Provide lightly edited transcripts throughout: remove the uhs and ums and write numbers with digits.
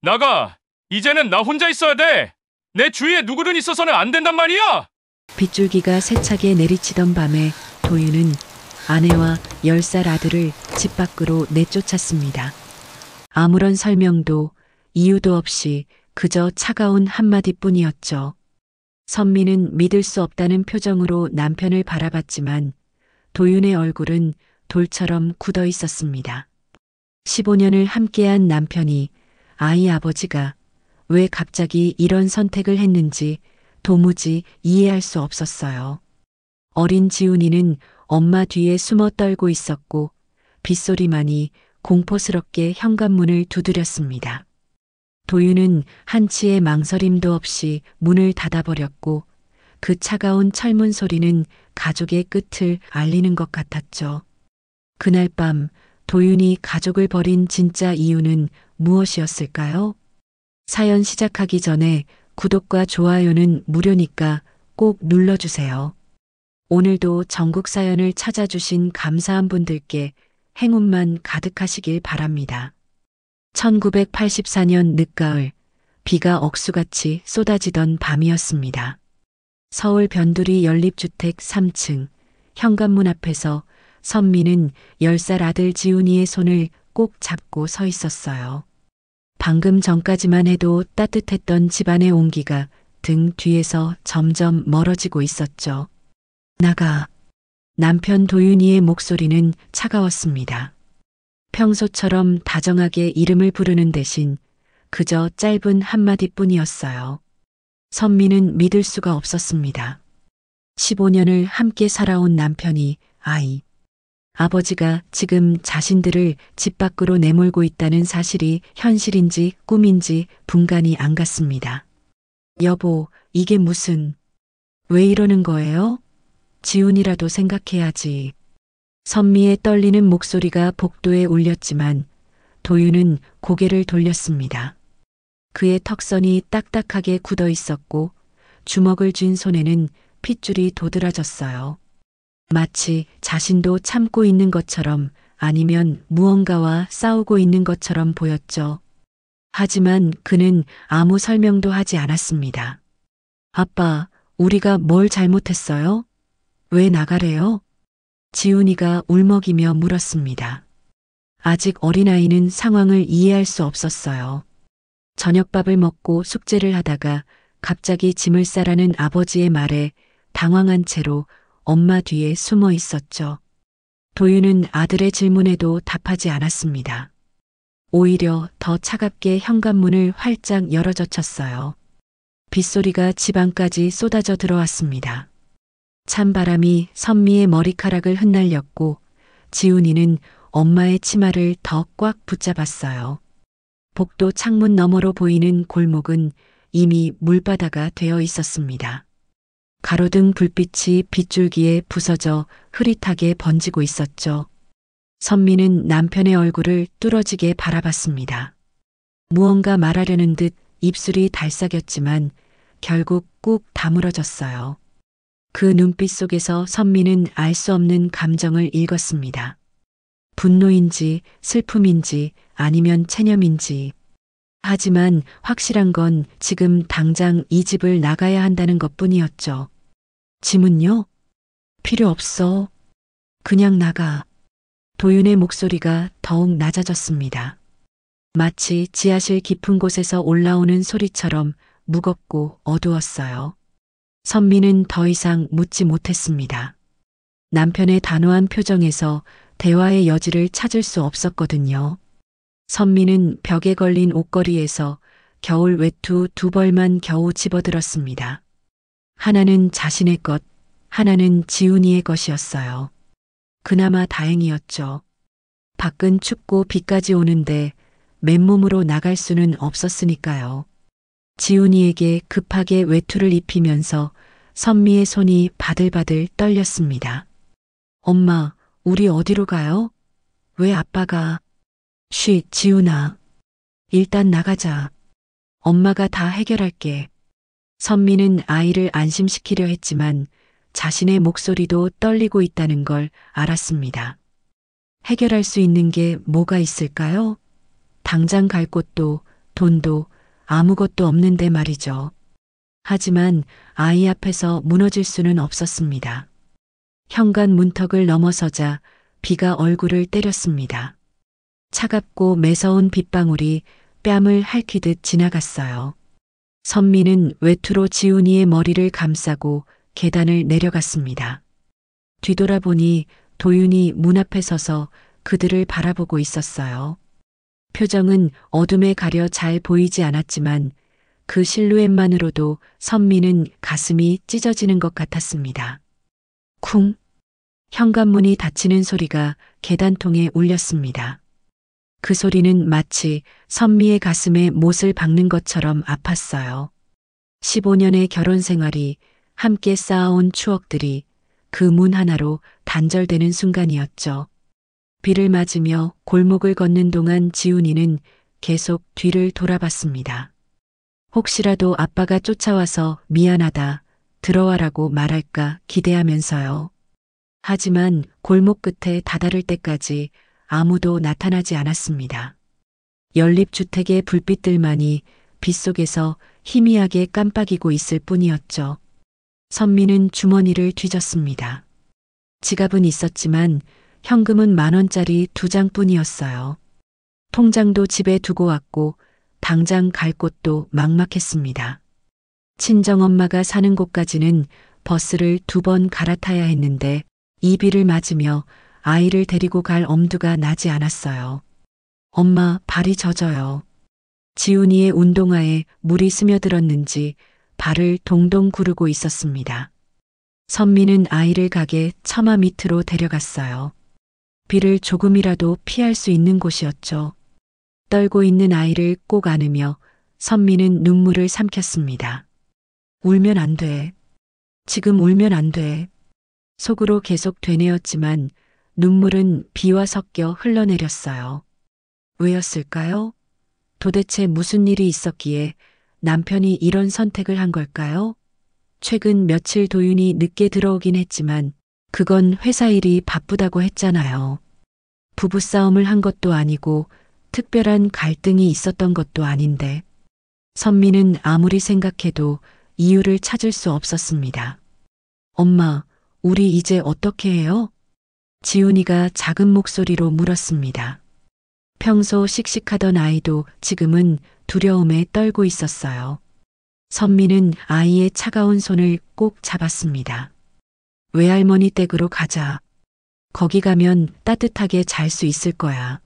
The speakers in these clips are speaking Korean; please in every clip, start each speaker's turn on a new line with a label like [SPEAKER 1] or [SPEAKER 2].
[SPEAKER 1] 나가. 이제는 나 혼자 있어야 돼. 내 주위에 누구든 있어서는 안 된단 말이야.
[SPEAKER 2] 빗줄기가 세차게 내리치던 밤에 도윤은 아내와 10살 아들을 집 밖으로 내쫓았습니다. 아무런 설명도 이유도 없이 그저 차가운 한마디뿐이었죠. 선미는 믿을 수 없다는 표정으로 남편을 바라봤지만 도윤의 얼굴은 돌처럼 굳어 있었습니다. 15년을 함께한 남편이 아이 아버지가 왜 갑자기 이런 선택을 했는지 도무지 이해할 수 없었어요. 어린 지훈이는 엄마 뒤에 숨어 떨고 있었고 빗소리만이 공포스럽게 현관문을 두드렸습니다. 도윤은 한치의 망설임도 없이 문을 닫아버렸고 그 차가운 철문 소리는 가족의 끝을 알리는 것 같았죠. 그날 밤 도윤이 가족을 버린 진짜 이유는 무엇이었을까요? 사연 시작하기 전에 구독과 좋아요는 무료니까 꼭 눌러주세요. 오늘도 전국 사연을 찾아주신 감사한 분들께 행운만 가득하시길 바랍니다. 1984년 늦가을, 비가 억수같이 쏟아지던 밤이었습니다. 서울 변두리 연립주택 3층, 현관문 앞에서 선미는 10살 아들 지훈이의 손을 꼭 잡고 서 있었어요. 방금 전까지만 해도 따뜻했던 집안의 온기가 등 뒤에서 점점 멀어지고 있었죠. 나가. 남편 도윤이의 목소리는 차가웠습니다. 평소처럼 다정하게 이름을 부르는 대신 그저 짧은 한마디뿐이었어요. 선미는 믿을 수가 없었습니다. 15년을 함께 살아온 남편이 아버지가 지금 자신들을 집 밖으로 내몰고 있다는 사실이 현실인지 꿈인지 분간이 안 갔습니다. 여보, 이게 무슨... 왜 이러는 거예요? 지훈이라도 생각해야지. 선미의 떨리는 목소리가 복도에 울렸지만 도윤은 고개를 돌렸습니다. 그의 턱선이 딱딱하게 굳어 있었고 주먹을 쥔 손에는 핏줄이 도드라졌어요. 마치 자신도 참고 있는 것처럼 아니면 무언가와 싸우고 있는 것처럼 보였죠. 하지만 그는 아무 설명도 하지 않았습니다. 아빠, 우리가 뭘 잘못했어요? 왜 나가래요? 지훈이가 울먹이며 물었습니다. 아직 어린아이는 상황을 이해할 수 없었어요. 저녁밥을 먹고 숙제를 하다가 갑자기 짐을 싸라는 아버지의 말에 당황한 채로 엄마 뒤에 숨어 있었죠. 도윤은 아들의 질문에도 답하지 않았습니다. 오히려 더 차갑게 현관문을 활짝 열어젖혔어요. 빗소리가 집 안까지 쏟아져 들어왔습니다. 찬바람이 선미의 머리카락을 흩날렸고 지훈이는 엄마의 치마를 더 꽉 붙잡았어요. 복도 창문 너머로 보이는 골목은 이미 물바다가 되어 있었습니다. 가로등 불빛이 빗줄기에 부서져 흐릿하게 번지고 있었죠. 선미는 남편의 얼굴을 뚫어지게 바라봤습니다. 무언가 말하려는 듯 입술이 달싹였지만 결국 꾹 다물어졌어요. 그 눈빛 속에서 선미는 알 수 없는 감정을 읽었습니다. 분노인지 슬픔인지 아니면 체념인지. 하지만 확실한 건 지금 당장 이 집을 나가야 한다는 것뿐이었죠. 짐은요? 필요 없어. 그냥 나가. 도윤의 목소리가 더욱 낮아졌습니다. 마치 지하실 깊은 곳에서 올라오는 소리처럼 무겁고 어두웠어요. 선미는 더 이상 묻지 못했습니다. 남편의 단호한 표정에서 대화의 여지를 찾을 수 없었거든요. 선미는 벽에 걸린 옷걸이에서 겨울 외투 2벌만 겨우 집어들었습니다. 하나는 자신의 것, 하나는 지훈이의 것이었어요. 그나마 다행이었죠. 밖은 춥고 비까지 오는데 맨몸으로 나갈 수는 없었으니까요. 지훈이에게 급하게 외투를 입히면서 선미의 손이 바들바들 떨렸습니다. 엄마, 우리 어디로 가요? 왜 아빠가... 쉬, 지훈아. 일단 나가자. 엄마가 다 해결할게. 선미는 아이를 안심시키려 했지만 자신의 목소리도 떨리고 있다는 걸 알았습니다. 해결할 수 있는 게 뭐가 있을까요? 당장 갈 곳도 돈도 아무것도 없는데 말이죠. 하지만 아이 앞에서 무너질 수는 없었습니다. 현관 문턱을 넘어서자 비가 얼굴을 때렸습니다. 차갑고 매서운 빗방울이 뺨을 핥히듯 지나갔어요. 선미는 외투로 지훈이의 머리를 감싸고 계단을 내려갔습니다. 뒤돌아보니 도윤이 문 앞에 서서 그들을 바라보고 있었어요. 표정은 어둠에 가려 잘 보이지 않았지만 그 실루엣만으로도 선미는 가슴이 찢어지는 것 같았습니다. 쿵! 현관문이 닫히는 소리가 계단통에 울렸습니다. 그 소리는 마치 선미의 가슴에 못을 박는 것처럼 아팠어요. 15년의 결혼 생활이 함께 쌓아온 추억들이 그 문 하나로 단절되는 순간이었죠. 비를 맞으며 골목을 걷는 동안 지훈이는 계속 뒤를 돌아봤습니다. 혹시라도 아빠가 쫓아와서 미안하다, 들어와라고 말할까 기대하면서요. 하지만 골목 끝에 다다를 때까지 아무도 나타나지 않았습니다. 연립주택의 불빛들만이 빗속에서 희미하게 깜빡이고 있을 뿐이었죠. 선미는 주머니를 뒤졌습니다. 지갑은 있었지만 현금은 10,000원짜리 2장뿐이었어요. 통장도 집에 두고 왔고 당장 갈 곳도 막막했습니다. 친정엄마가 사는 곳까지는 버스를 2번 갈아타야 했는데 이 비를 맞으며 아이를 데리고 갈 엄두가 나지 않았어요. 엄마, 발이 젖어요. 지훈이의 운동화에 물이 스며들었는지 발을 동동 구르고 있었습니다. 선미는 아이를 가게 처마 밑으로 데려갔어요. 비를 조금이라도 피할 수 있는 곳이었죠. 떨고 있는 아이를 꼭 안으며 선미는 눈물을 삼켰습니다. 울면 안 돼. 지금 울면 안 돼. 속으로 계속 되뇌었지만 눈물은 비와 섞여 흘러내렸어요. 왜였을까요? 도대체 무슨 일이 있었기에 남편이 이런 선택을 한 걸까요? 최근 며칠 도윤이 늦게 들어오긴 했지만 그건 회사 일이 바쁘다고 했잖아요. 부부싸움을 한 것도 아니고 특별한 갈등이 있었던 것도 아닌데 선미는 아무리 생각해도 이유를 찾을 수 없었습니다. 엄마, 우리 이제 어떻게 해요? 지훈이가 작은 목소리로 물었습니다. 평소 씩씩하던 아이도 지금은 두려움에 떨고 있었어요. 선미는 아이의 차가운 손을 꼭 잡았습니다. 외할머니 댁으로 가자. 거기 가면 따뜻하게 잘 수 있을 거야.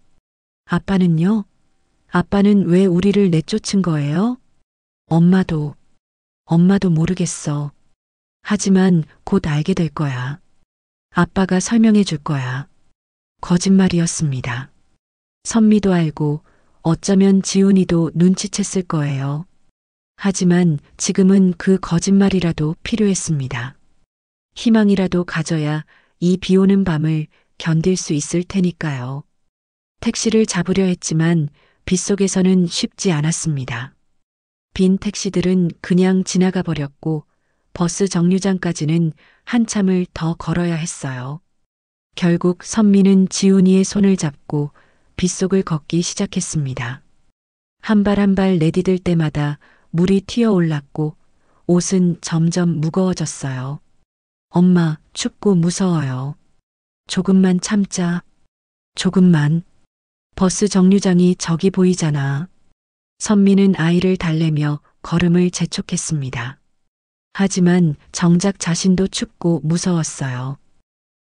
[SPEAKER 2] 아빠는요? 아빠는 왜 우리를 내쫓은 거예요? 엄마도 모르겠어. 하지만 곧 알게 될 거야. 아빠가 설명해 줄 거야. 거짓말이었습니다. 선미도 알고 어쩌면 지훈이도 눈치챘을 거예요. 하지만 지금은 그 거짓말이라도 필요했습니다. 희망이라도 가져야 이 비 오는 밤을 견딜 수 있을 테니까요. 택시를 잡으려 했지만 빗속에서는 쉽지 않았습니다. 빈 택시들은 그냥 지나가 버렸고 버스 정류장까지는 한참을 더 걸어야 했어요. 결국 선미는 지훈이의 손을 잡고 빗속을 걷기 시작했습니다. 한 발 한 발 내디딜 때마다 물이 튀어 올랐고 옷은 점점 무거워졌어요. 엄마, 춥고 무서워요. 조금만 참자. 조금만. 버스 정류장이 저기 보이잖아. 선미는 아이를 달래며 걸음을 재촉했습니다. 하지만 정작 자신도 춥고 무서웠어요.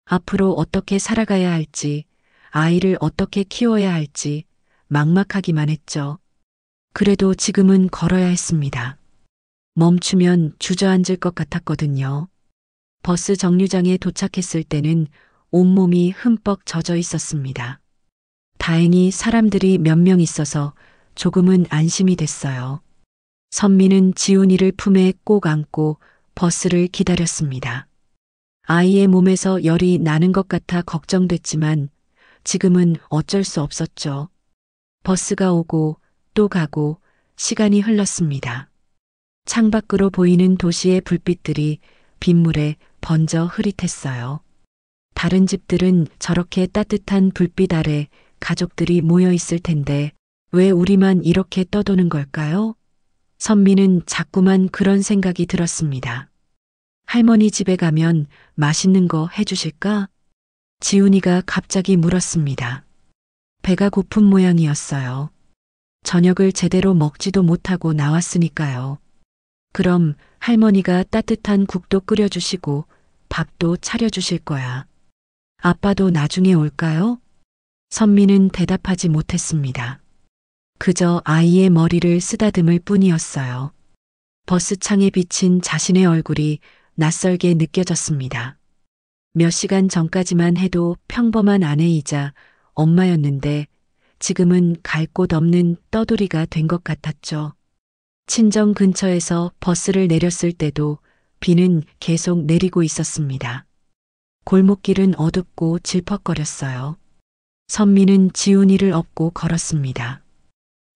[SPEAKER 2] 앞으로 어떻게 살아가야 할지, 아이를 어떻게 키워야 할지 막막하기만 했죠. 그래도 지금은 걸어야 했습니다. 멈추면 주저앉을 것 같았거든요. 버스 정류장에 도착했을 때는 온몸이 흠뻑 젖어 있었습니다. 다행히 사람들이 몇 명 있어서 조금은 안심이 됐어요. 선미는 지훈이를 품에 꼭 안고 버스를 기다렸습니다. 아이의 몸에서 열이 나는 것 같아 걱정됐지만 지금은 어쩔 수 없었죠. 버스가 오고 또 가고 시간이 흘렀습니다. 창밖으로 보이는 도시의 불빛들이 빗물에 번져 흐릿했어요. 다른 집들은 저렇게 따뜻한 불빛 아래 가족들이 모여 있을 텐데 왜 우리만 이렇게 떠도는 걸까요? 선미는 자꾸만 그런 생각이 들었습니다. 할머니 집에 가면 맛있는 거 해주실까? 지훈이가 갑자기 물었습니다. 배가 고픈 모양이었어요. 저녁을 제대로 먹지도 못하고 나왔으니까요. 그럼 할머니가 따뜻한 국도 끓여주시고 밥도 차려주실 거야. 아빠도 나중에 올까요? 선미는 대답하지 못했습니다. 그저 아이의 머리를 쓰다듬을 뿐이었어요. 버스창에 비친 자신의 얼굴이 낯설게 느껴졌습니다. 몇 시간 전까지만 해도 평범한 아내이자 엄마였는데 지금은 갈 곳 없는 떠돌이가 된 것 같았죠. 친정 근처에서 버스를 내렸을 때도 비는 계속 내리고 있었습니다. 골목길은 어둡고 질퍽거렸어요. 선미는 지훈이를 업고 걸었습니다.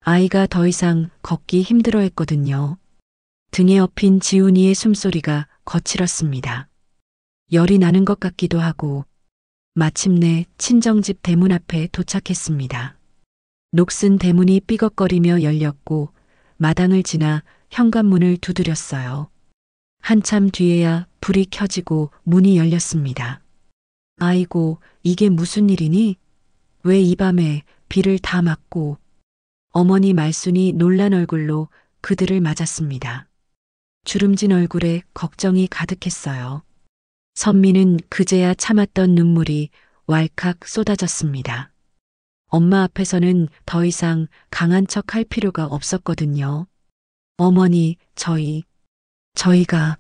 [SPEAKER 2] 아이가 더 이상 걷기 힘들어 했거든요. 등에 업힌 지훈이의 숨소리가 거칠었습니다. 열이 나는 것 같기도 하고 마침내 친정집 대문 앞에 도착했습니다. 녹슨 대문이 삐걱거리며 열렸고 마당을 지나 현관문을 두드렸어요. 한참 뒤에야 불이 켜지고 문이 열렸습니다. 아이고, 이게 무슨 일이니? 왜 이 밤에 비를 다 맞고? 어머니 말순이 놀란 얼굴로 그들을 맞았습니다. 주름진 얼굴에 걱정이 가득했어요. 선미는 그제야 참았던 눈물이 왈칵 쏟아졌습니다. 엄마 앞에서는 더 이상 강한 척 할 필요가 없었거든요. 어머니, 저희가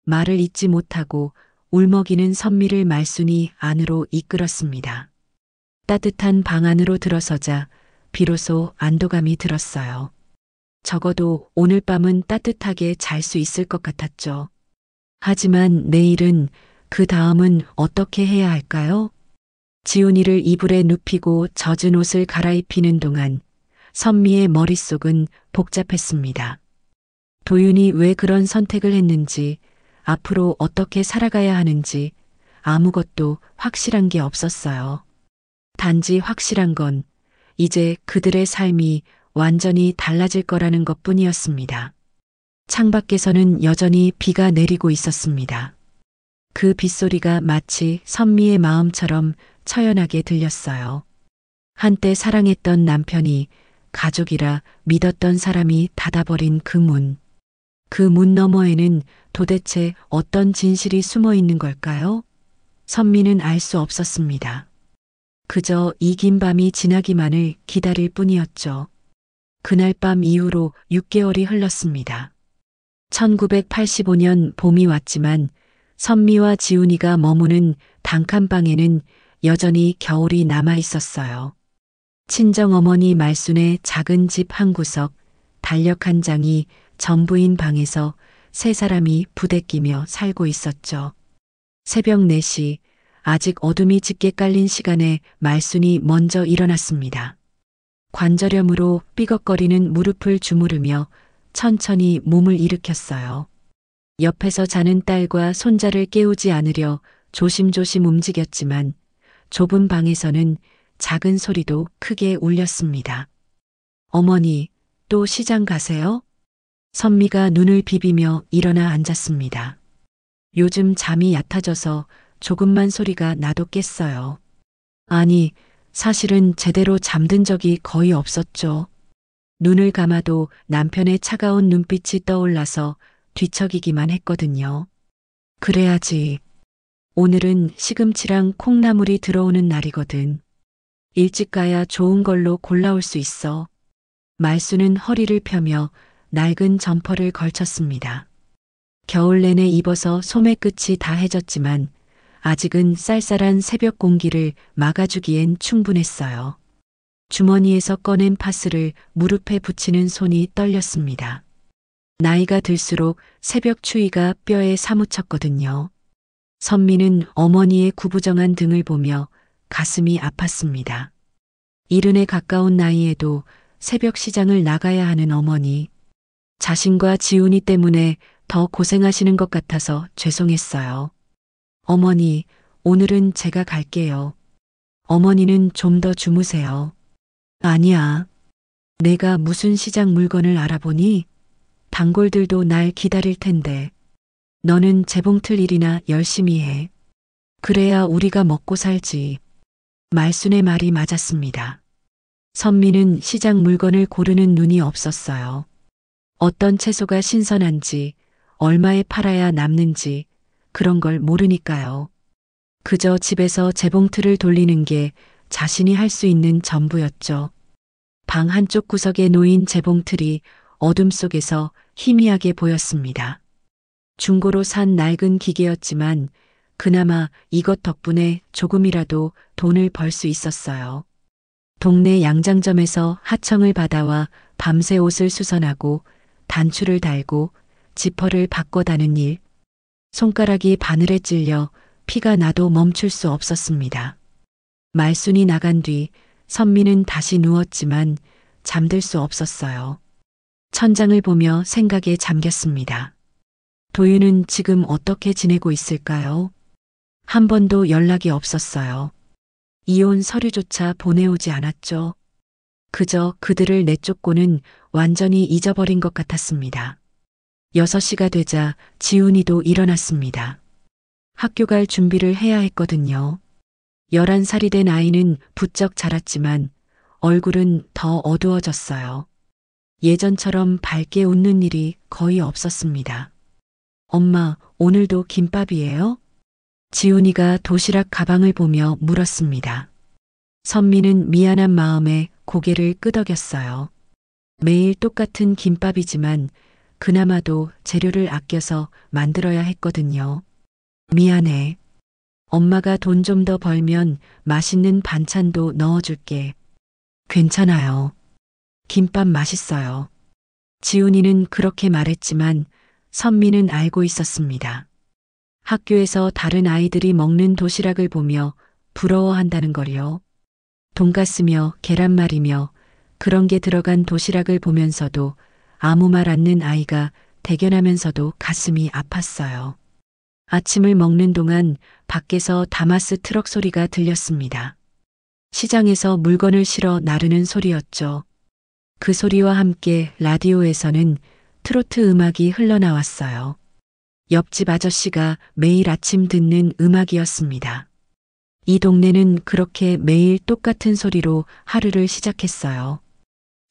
[SPEAKER 2] 말을 잇지 못하고 울먹이는 선미를 말순이 안으로 이끌었습니다. 따뜻한 방 안으로 들어서자 비로소 안도감이 들었어요. 적어도 오늘 밤은 따뜻하게 잘 수 있을 것 같았죠. 하지만 내일은, 그 다음은 어떻게 해야 할까요? 지훈이를 이불에 눕히고 젖은 옷을 갈아입히는 동안 선미의 머릿속은 복잡했습니다. 도윤이 왜 그런 선택을 했는지, 앞으로 어떻게 살아가야 하는지 아무것도 확실한 게 없었어요. 단지 확실한 건 이제 그들의 삶이 완전히 달라질 거라는 것뿐이었습니다. 창밖에서는 여전히 비가 내리고 있었습니다. 그 빗소리가 마치 선미의 마음처럼 처연하게 들렸어요. 한때 사랑했던 남편이, 가족이라 믿었던 사람이 닫아버린 그 문. 그 문 너머에는 도대체 어떤 진실이 숨어 있는 걸까요? 선미는 알 수 없었습니다. 그저 이 긴 밤이 지나기만을 기다릴 뿐이었죠. 그날 밤 이후로 6개월이 흘렀습니다. 1985년 봄이 왔지만 선미와 지훈이가 머무는 단칸방에는 여전히 겨울이 남아 있었어요. 친정어머니 말순의 작은 집 한 구석, 달력 한 장이 전부인 방에서 세 사람이 부대끼며 살고 있었죠. 새벽 4시, 아직 어둠이 짙게 깔린 시간에 말순이 먼저 일어났습니다. 관절염으로 삐걱거리는 무릎을 주무르며 천천히 몸을 일으켰어요. 옆에서 자는 딸과 손자를 깨우지 않으려 조심조심 움직였지만 좁은 방에서는 작은 소리도 크게 울렸습니다. 어머니, 또 시장 가세요? 선미가 눈을 비비며 일어나 앉았습니다. 요즘 잠이 얕아져서 조금만 소리가 나도 깼어요. 아니, 사실은 제대로 잠든 적이 거의 없었죠. 눈을 감아도 남편의 차가운 눈빛이 떠올라서 뒤척이기만 했거든요. 그래야지. 오늘은 시금치랑 콩나물이 들어오는 날이거든. 일찍 가야 좋은 걸로 골라올 수 있어. 말순은 허리를 펴며 낡은 점퍼를 걸쳤습니다. 겨울 내내 입어서 소매 끝이 다 해졌지만 아직은 쌀쌀한 새벽 공기를 막아주기엔 충분했어요. 주머니에서 꺼낸 파스를 무릎에 붙이는 손이 떨렸습니다. 나이가 들수록 새벽 추위가 뼈에 사무쳤거든요. 선미는 어머니의 구부정한 등을 보며 가슴이 아팠습니다. 70에 가까운 나이에도 새벽 시장을 나가야 하는 어머니. 자신과 지훈이 때문에 더 고생하시는 것 같아서 죄송했어요. 어머니, 오늘은 제가 갈게요. 어머니는 좀 더 주무세요. 아니야. 내가 무슨 시장 물건을 알아보니? 단골들도 날 기다릴 텐데. 너는 재봉틀 일이나 열심히 해. 그래야 우리가 먹고 살지. 말순의 말이 맞았습니다. 선미는 시장 물건을 고르는 눈이 없었어요. 어떤 채소가 신선한지, 얼마에 팔아야 남는지, 그런 걸 모르니까요. 그저 집에서 재봉틀을 돌리는 게 자신이 할 수 있는 전부였죠. 방 한쪽 구석에 놓인 재봉틀이 어둠 속에서 희미하게 보였습니다. 중고로 산 낡은 기계였지만 그나마 이것 덕분에 조금이라도 돈을 벌 수 있었어요. 동네 양장점에서 하청을 받아와 밤새 옷을 수선하고 단추를 달고 지퍼를 바꿔다는 일. 손가락이 바늘에 찔려 피가 나도 멈출 수 없었습니다. 말순이 나간 뒤 선미는 다시 누웠지만 잠들 수 없었어요. 천장을 보며 생각에 잠겼습니다. 도윤은 지금 어떻게 지내고 있을까요? 한 번도 연락이 없었어요. 이혼 서류조차 보내오지 않았죠. 그저 그들을 내쫓고는 완전히 잊어버린 것 같았습니다. 6시가 되자 지훈이도 일어났습니다. 학교 갈 준비를 해야 했거든요. 11살이 된 아이는 부쩍 자랐지만 얼굴은 더 어두워졌어요. 예전처럼 밝게 웃는 일이 거의 없었습니다. 엄마, 오늘도 김밥이에요? 지훈이가 도시락 가방을 보며 물었습니다. 선미는 미안한 마음에 고개를 끄덕였어요. 매일 똑같은 김밥이지만 그나마도 재료를 아껴서 만들어야 했거든요. 미안해. 엄마가 돈 좀 더 벌면 맛있는 반찬도 넣어줄게. 괜찮아요. 김밥 맛있어요. 지훈이는 그렇게 말했지만 선미는 알고 있었습니다. 학교에서 다른 아이들이 먹는 도시락을 보며 부러워한다는 걸요. 돈가스며 계란말이며 그런 게 들어간 도시락을 보면서도 아무 말 않는 아이가 대견하면서도 가슴이 아팠어요. 아침을 먹는 동안 밖에서 다마스 트럭 소리가 들렸습니다. 시장에서 물건을 실어 나르는 소리였죠. 그 소리와 함께 라디오에서는 트로트 음악이 흘러나왔어요. 옆집 아저씨가 매일 아침 듣는 음악이었습니다. 이 동네는 그렇게 매일 똑같은 소리로 하루를 시작했어요.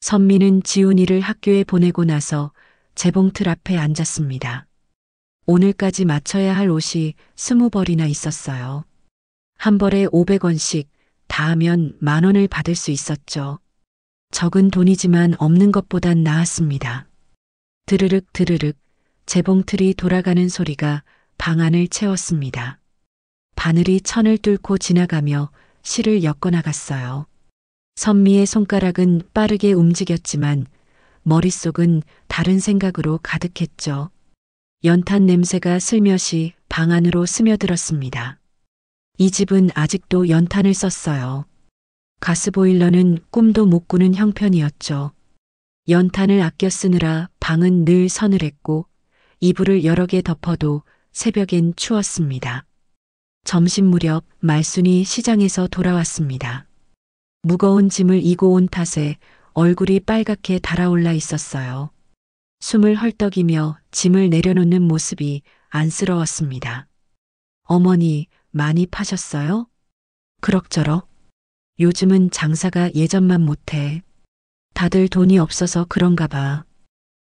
[SPEAKER 2] 선미는 지훈이를 학교에 보내고 나서 재봉틀 앞에 앉았습니다. 오늘까지 맞춰야 할 옷이 20벌이나 있었어요. 한 벌에 500원씩 다 하면 10,000원을 받을 수 있었죠. 적은 돈이지만 없는 것보단 나았습니다. 드르륵 드르륵 재봉틀이 돌아가는 소리가 방 안을 채웠습니다. 바늘이 천을 뚫고 지나가며 실을 엮어나갔어요. 선미의 손가락은 빠르게 움직였지만 머릿속은 다른 생각으로 가득했죠. 연탄 냄새가 슬며시 방 안으로 스며들었습니다. 이 집은 아직도 연탄을 썼어요. 가스보일러는 꿈도 못 꾸는 형편이었죠. 연탄을 아껴 쓰느라 방은 늘 서늘했고 이불을 여러 개 덮어도 새벽엔 추웠습니다. 점심 무렵 말순이 시장에서 돌아왔습니다. 무거운 짐을 이고 온 탓에 얼굴이 빨갛게 달아올라 있었어요. 숨을 헐떡이며 짐을 내려놓는 모습이 안쓰러웠습니다. 어머니, 많이 파셨어요? 그럭저럭. 요즘은 장사가 예전만 못해. 다들 돈이 없어서 그런가 봐.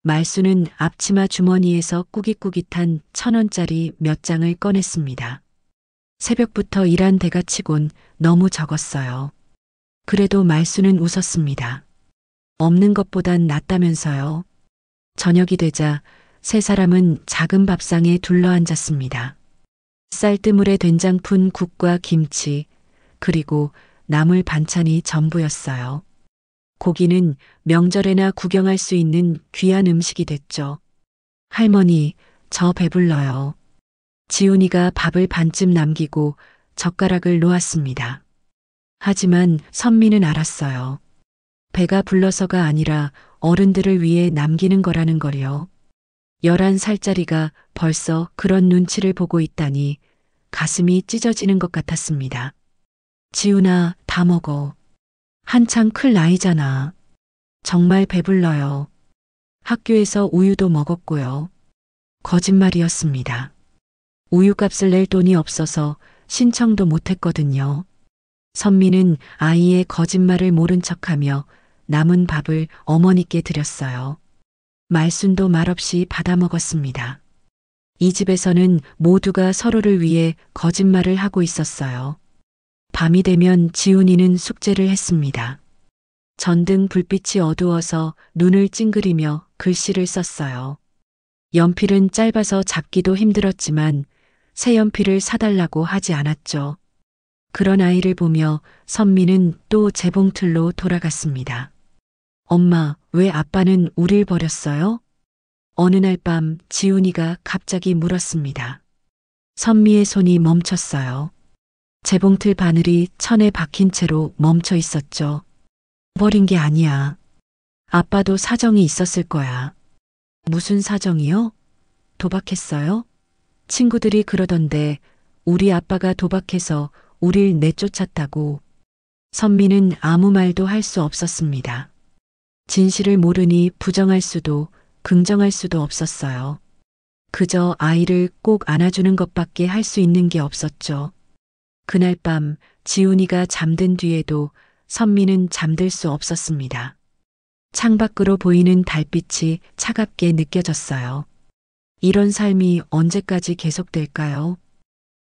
[SPEAKER 2] 말순은 앞치마 주머니에서 꾸깃꾸깃한 1,000원짜리 몇 장을 꺼냈습니다. 새벽부터 일한 대가 치곤 너무 적었어요. 그래도 말순은 웃었습니다. 없는 것보단 낫다면서요. 저녁이 되자 세 사람은 작은 밥상에 둘러앉았습니다. 쌀뜨물에 된장 푼 국과 김치, 그리고 나물 반찬이 전부였어요. 고기는 명절에나 구경할 수 있는 귀한 음식이 됐죠. 할머니, 저 배불러요. 지훈이가 밥을 반쯤 남기고 젓가락을 놓았습니다. 하지만 선미는 알았어요. 배가 불러서가 아니라 어른들을 위해 남기는 거라는 걸요. 11살짜리가 벌써 그런 눈치를 보고 있다니 가슴이 찢어지는 것 같았습니다. 지훈아, 다 먹어. 한창 클 나이잖아. 정말 배불러요. 학교에서 우유도 먹었고요. 거짓말이었습니다. 우유값을 낼 돈이 없어서 신청도 못했거든요. 선미는 아이의 거짓말을 모른 척하며 남은 밥을 어머니께 드렸어요. 말순도 말없이 받아먹었습니다. 이 집에서는 모두가 서로를 위해 거짓말을 하고 있었어요. 밤이 되면 지훈이는 숙제를 했습니다. 전등 불빛이 어두워서 눈을 찡그리며 글씨를 썼어요. 연필은 짧아서 잡기도 힘들었지만 새 연필을 사달라고 하지 않았죠. 그런 아이를 보며 선미는 또 재봉틀로 돌아갔습니다. 엄마, 왜 아빠는 우릴 버렸어요? 어느 날 밤 지훈이가 갑자기 물었습니다. 선미의 손이 멈췄어요. 재봉틀 바늘이 천에 박힌 채로 멈춰 있었죠. 버린 게 아니야. 아빠도 사정이 있었을 거야. 무슨 사정이요? 도박했어요? 친구들이 그러던데 우리 아빠가 도박해서 우릴 내쫓았다고. 선미는 아무 말도 할 수 없었습니다. 진실을 모르니 부정할 수도 긍정할 수도 없었어요. 그저 아이를 꼭 안아주는 것밖에 할 수 있는 게 없었죠. 그날 밤 지훈이가 잠든 뒤에도 선미는 잠들 수 없었습니다. 창밖으로 보이는 달빛이 차갑게 느껴졌어요. 이런 삶이 언제까지 계속될까요?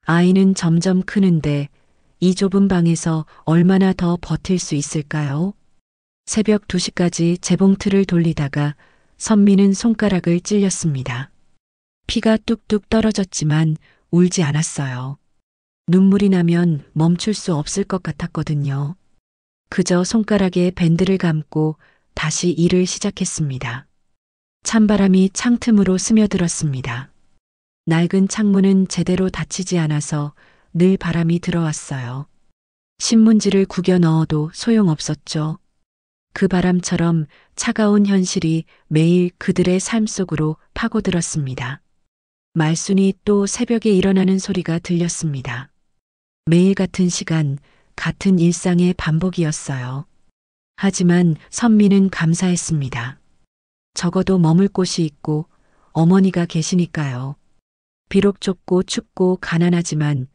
[SPEAKER 2] 아이는 점점 크는데 이 좁은 방에서 얼마나 더 버틸 수 있을까요? 새벽 2시까지 재봉틀을 돌리다가 선미는 손가락을 찔렸습니다. 피가 뚝뚝 떨어졌지만 울지 않았어요. 눈물이 나면 멈출 수 없을 것 같았거든요. 그저 손가락에 밴드를 감고 다시 일을 시작했습니다. 찬바람이 창틈으로 스며들었습니다. 낡은 창문은 제대로 닫히지 않아서 늘 바람이 들어왔어요. 신문지를 구겨 넣어도 소용없었죠. 그 바람처럼 차가운 현실이 매일 그들의 삶 속으로 파고들었습니다. 말순이 또 새벽에 일어나는 소리가 들렸습니다. 매일 같은 시간, 같은 일상의 반복이었어요. 하지만 선미는 감사했습니다. 적어도 머물 곳이 있고 어머니가 계시니까요. 비록 좁고 춥고 가난하지만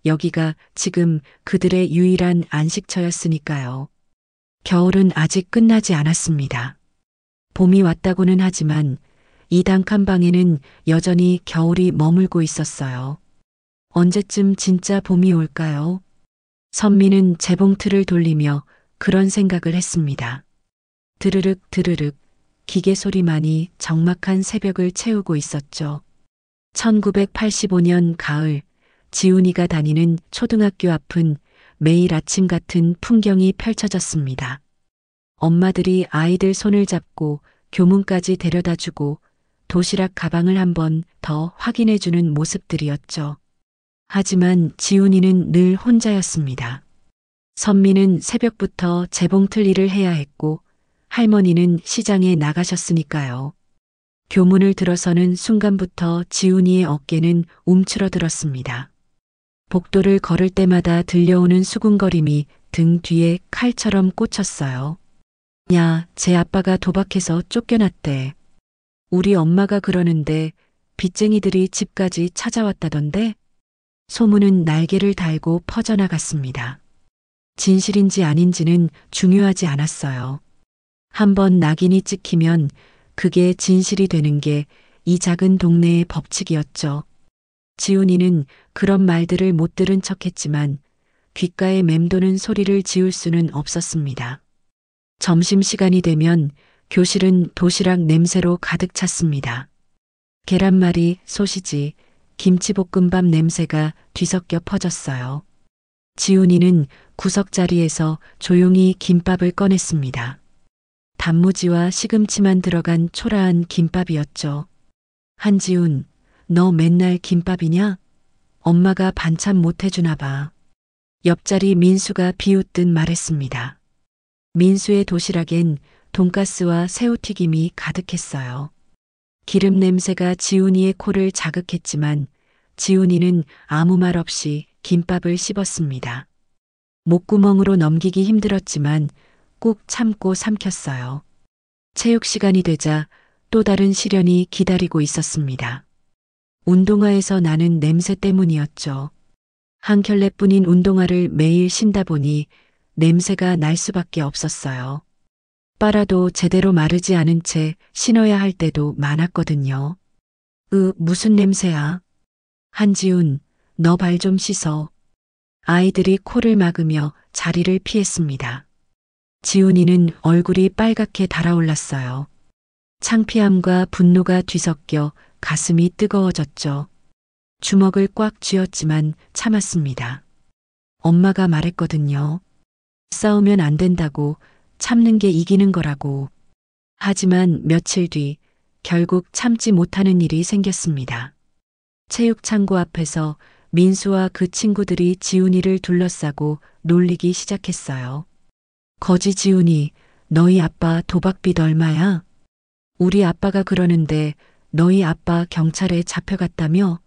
[SPEAKER 2] 여기가 지금 그들의 유일한 안식처였으니까요. 겨울은 아직 끝나지 않았습니다. 봄이 왔다고는 하지만 이 단칸 방에는 여전히 겨울이 머물고 있었어요. 언제쯤 진짜 봄이 올까요? 선미는 재봉틀을 돌리며 그런 생각을 했습니다. 드르륵 드르륵 기계 소리만이 적막한 새벽을 채우고 있었죠. 1985년 가을 지훈이가 다니는 초등학교 앞은 매일 아침 같은 풍경이 펼쳐졌습니다. 엄마들이 아이들 손을 잡고 교문까지 데려다주고 도시락 가방을 한 번 더 확인해주는 모습들이었죠. 하지만 지훈이는 늘 혼자였습니다. 선미는 새벽부터 재봉틀 일을 해야 했고 할머니는 시장에 나가셨으니까요. 교문을 들어서는 순간부터 지훈이의 어깨는 움츠러들었습니다. 복도를 걸을 때마다 들려오는 수군거림이 등 뒤에 칼처럼 꽂혔어요. 야, 제 아빠가 도박해서 쫓겨났대. 우리 엄마가 그러는데 빚쟁이들이 집까지 찾아왔다던데? 소문은 날개를 달고 퍼져나갔습니다. 진실인지 아닌지는 중요하지 않았어요. 한번 낙인이 찍히면 그게 진실이 되는 게 이 작은 동네의 법칙이었죠. 지훈이는 그런 말들을 못 들은 척했지만 귓가에 맴도는 소리를 지울 수는 없었습니다. 점심시간이 되면 교실은 도시락 냄새로 가득 찼습니다. 계란말이, 소시지, 김치볶음밥 냄새가 뒤섞여 퍼졌어요. 지훈이는 구석자리에서 조용히 김밥을 꺼냈습니다. 단무지와 시금치만 들어간 초라한 김밥이었죠. 한지훈, 너 맨날 김밥이냐? 엄마가 반찬 못 해주나 봐. 옆자리 민수가 비웃듯 말했습니다. 민수의 도시락엔 돈가스와 새우튀김이 가득했어요. 기름 냄새가 지훈이의 코를 자극했지만 지훈이는 아무 말 없이 김밥을 씹었습니다. 목구멍으로 넘기기 힘들었지만 꾹 참고 삼켰어요. 체육 시간이 되자 또 다른 시련이 기다리고 있었습니다. 운동화에서 나는 냄새 때문이었죠. 한 켤레뿐인 운동화를 매일 신다 보니 냄새가 날 수밖에 없었어요. 빨아도 제대로 마르지 않은 채 신어야 할 때도 많았거든요. 무슨 냄새야? 한지훈, 너 발 좀 씻어. 아이들이 코를 막으며 자리를 피했습니다. 지훈이는 얼굴이 빨갛게 달아올랐어요. 창피함과 분노가 뒤섞여 가슴이 뜨거워졌죠. 주먹을 꽉 쥐었지만 참았습니다. 엄마가 말했거든요. 싸우면 안 된다고, 참는 게 이기는 거라고. 하지만 며칠 뒤 결국 참지 못하는 일이 생겼습니다. 체육창고 앞에서 민수와 그 친구들이 지훈이를 둘러싸고 놀리기 시작했어요. 거지 지훈이, 너희 아빠 도박빚 얼마야? 우리 아빠가 그러는데 너희 아빠 경찰에 잡혀갔다며?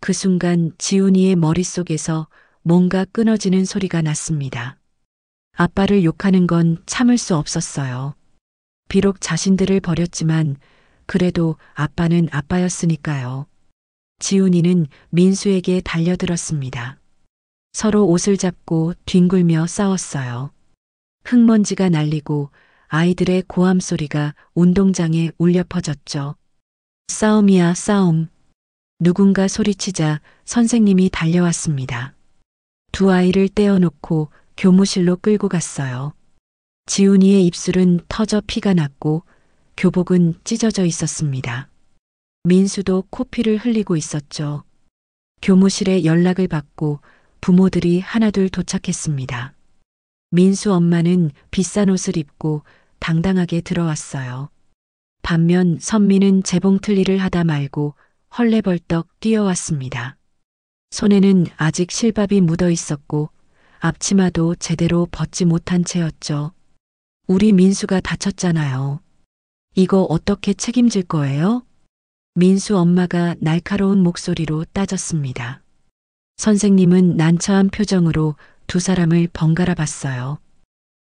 [SPEAKER 2] 그 순간 지훈이의 머릿속에서 뭔가 끊어지는 소리가 났습니다. 아빠를 욕하는 건 참을 수 없었어요. 비록 자신들을 버렸지만 그래도 아빠는 아빠였으니까요. 지훈이는 민수에게 달려들었습니다. 서로 옷을 잡고 뒹굴며 싸웠어요. 흙먼지가 날리고 아이들의 고함 소리가 운동장에 울려 퍼졌죠. 싸움이야, 싸움. 누군가 소리치자 선생님이 달려왔습니다. 두 아이를 떼어놓고 교무실로 끌고 갔어요. 지훈이의 입술은 터져 피가 났고 교복은 찢어져 있었습니다. 민수도 코피를 흘리고 있었죠. 교무실에 연락을 받고 부모들이 하나둘 도착했습니다. 민수 엄마는 비싼 옷을 입고 당당하게 들어왔어요. 반면 선미는 재봉틀 일을 하다 말고 헐레벌떡 뛰어왔습니다. 손에는 아직 실밥이 묻어 있었고 앞치마도 제대로 벗지 못한 채였죠. 우리 민수가 다쳤잖아요. 이거 어떻게 책임질 거예요? 민수 엄마가 날카로운 목소리로 따졌습니다. 선생님은 난처한 표정으로 두 사람을 번갈아 봤어요.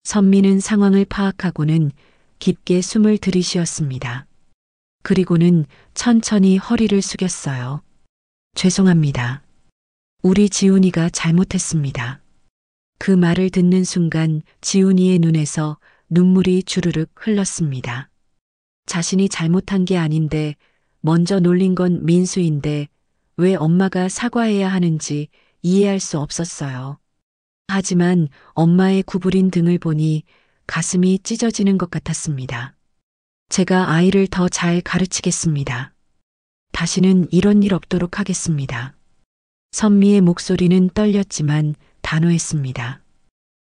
[SPEAKER 2] 선미는 상황을 파악하고는 깊게 숨을 들이쉬었습니다. 그리고는 천천히 허리를 숙였어요. 죄송합니다. 우리 지훈이가 잘못했습니다. 그 말을 듣는 순간 지훈이의 눈에서 눈물이 주르륵 흘렀습니다. 자신이 잘못한 게 아닌데 먼저 놀린 건 민수인데 왜 엄마가 사과해야 하는지 이해할 수 없었어요. 하지만 엄마의 구부린 등을 보니 가슴이 찢어지는 것 같았습니다. 제가 아이를 더 잘 가르치겠습니다. 다시는 이런 일 없도록 하겠습니다. 선미의 목소리는 떨렸지만 단호했습니다.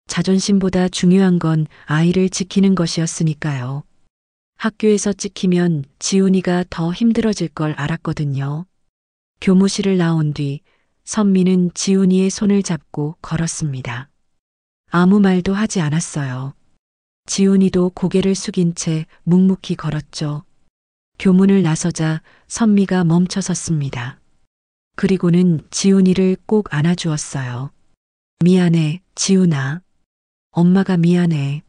[SPEAKER 2] 자존심보다 중요한 건 아이를 지키는 것이었으니까요. 학교에서 찍히면 지훈이가 더 힘들어질 걸 알았거든요. 교무실을 나온 뒤 선미는 지훈이의 손을 잡고 걸었습니다. 아무 말도 하지 않았어요. 지훈이도 고개를 숙인 채 묵묵히 걸었죠. 교문을 나서자 선미가 멈춰 섰습니다. 그리고는 지훈이를 꼭 안아주었어요. 미안해, 지훈아. 엄마가 미안해.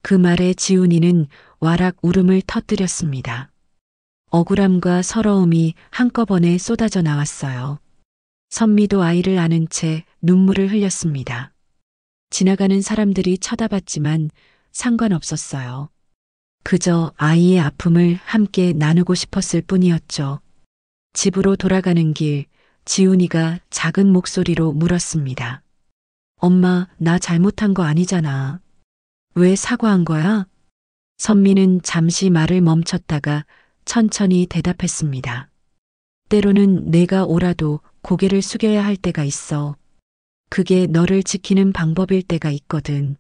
[SPEAKER 2] 그 말에 지훈이는 와락 울음을 터뜨렸습니다. 억울함과 서러움이 한꺼번에 쏟아져 나왔어요. 선미도 아이를 안은 채 눈물을 흘렸습니다. 지나가는 사람들이 쳐다봤지만 상관없었어요. 그저 아이의 아픔을 함께 나누고 싶었을 뿐이었죠. 집으로 돌아가는 길, 지훈이가 작은 목소리로 물었습니다. 엄마, 나 잘못한 거 아니잖아. 왜 사과한 거야? 선미는 잠시 말을 멈췄다가 천천히 대답했습니다. 때로는 내가 옳아도 고개를 숙여야 할 때가 있어. 그게 너를 지키는 방법일 때가 있거든.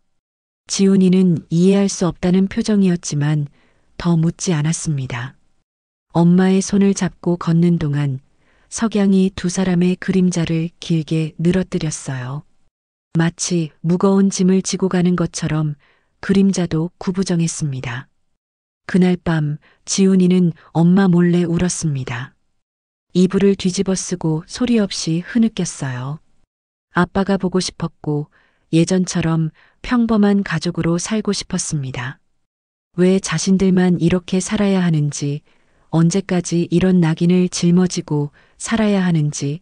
[SPEAKER 2] 지훈이는 이해할 수 없다는 표정이었지만 더 묻지 않았습니다. 엄마의 손을 잡고 걷는 동안 석양이 두 사람의 그림자를 길게 늘어뜨렸어요. 마치 무거운 짐을 지고 가는 것처럼 그림자도 구부정했습니다. 그날 밤 지훈이는 엄마 몰래 울었습니다. 이불을 뒤집어 쓰고 소리 없이 흐느꼈어요. 아빠가 보고 싶었고 예전처럼 평범한 가족으로 살고 싶었습니다. 왜 자신들만 이렇게 살아야 하는지, 언제까지 이런 낙인을 짊어지고 살아야 하는지,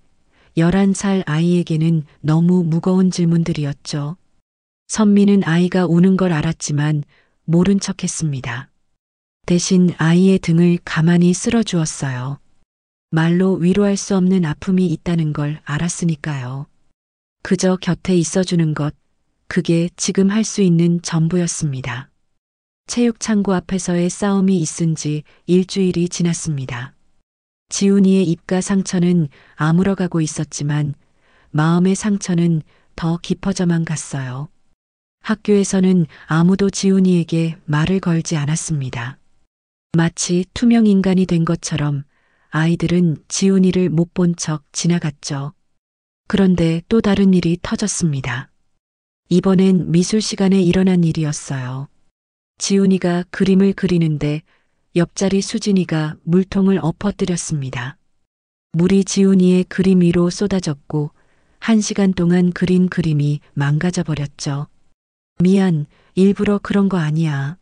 [SPEAKER 2] 11살 아이에게는 너무 무거운 질문들이었죠. 선미는 아이가 우는 걸 알았지만 모른 척 했습니다. 대신 아이의 등을 가만히 쓸어주었어요. 말로 위로할 수 없는 아픔이 있다는 걸 알았으니까요. 그저 곁에 있어주는 것, 그게 지금 할 수 있는 전부였습니다. 체육창고 앞에서의 싸움이 있은 지 일주일이 지났습니다. 지훈이의 입가 상처는 아물어가고 있었지만 마음의 상처는 더 깊어져만 갔어요. 학교에서는 아무도 지훈이에게 말을 걸지 않았습니다. 마치 투명 인간이 된 것처럼 아이들은 지훈이를 못 본 척 지나갔죠. 그런데 또 다른 일이 터졌습니다. 이번엔 미술 시간에 일어난 일이었어요. 지훈이가 그림을 그리는데 옆자리 수진이가 물통을 엎어뜨렸습니다. 물이 지훈이의 그림 위로 쏟아졌고 1시간 동안 그린 그림이 망가져 버렸죠. 미안, 일부러 그런 거 아니야.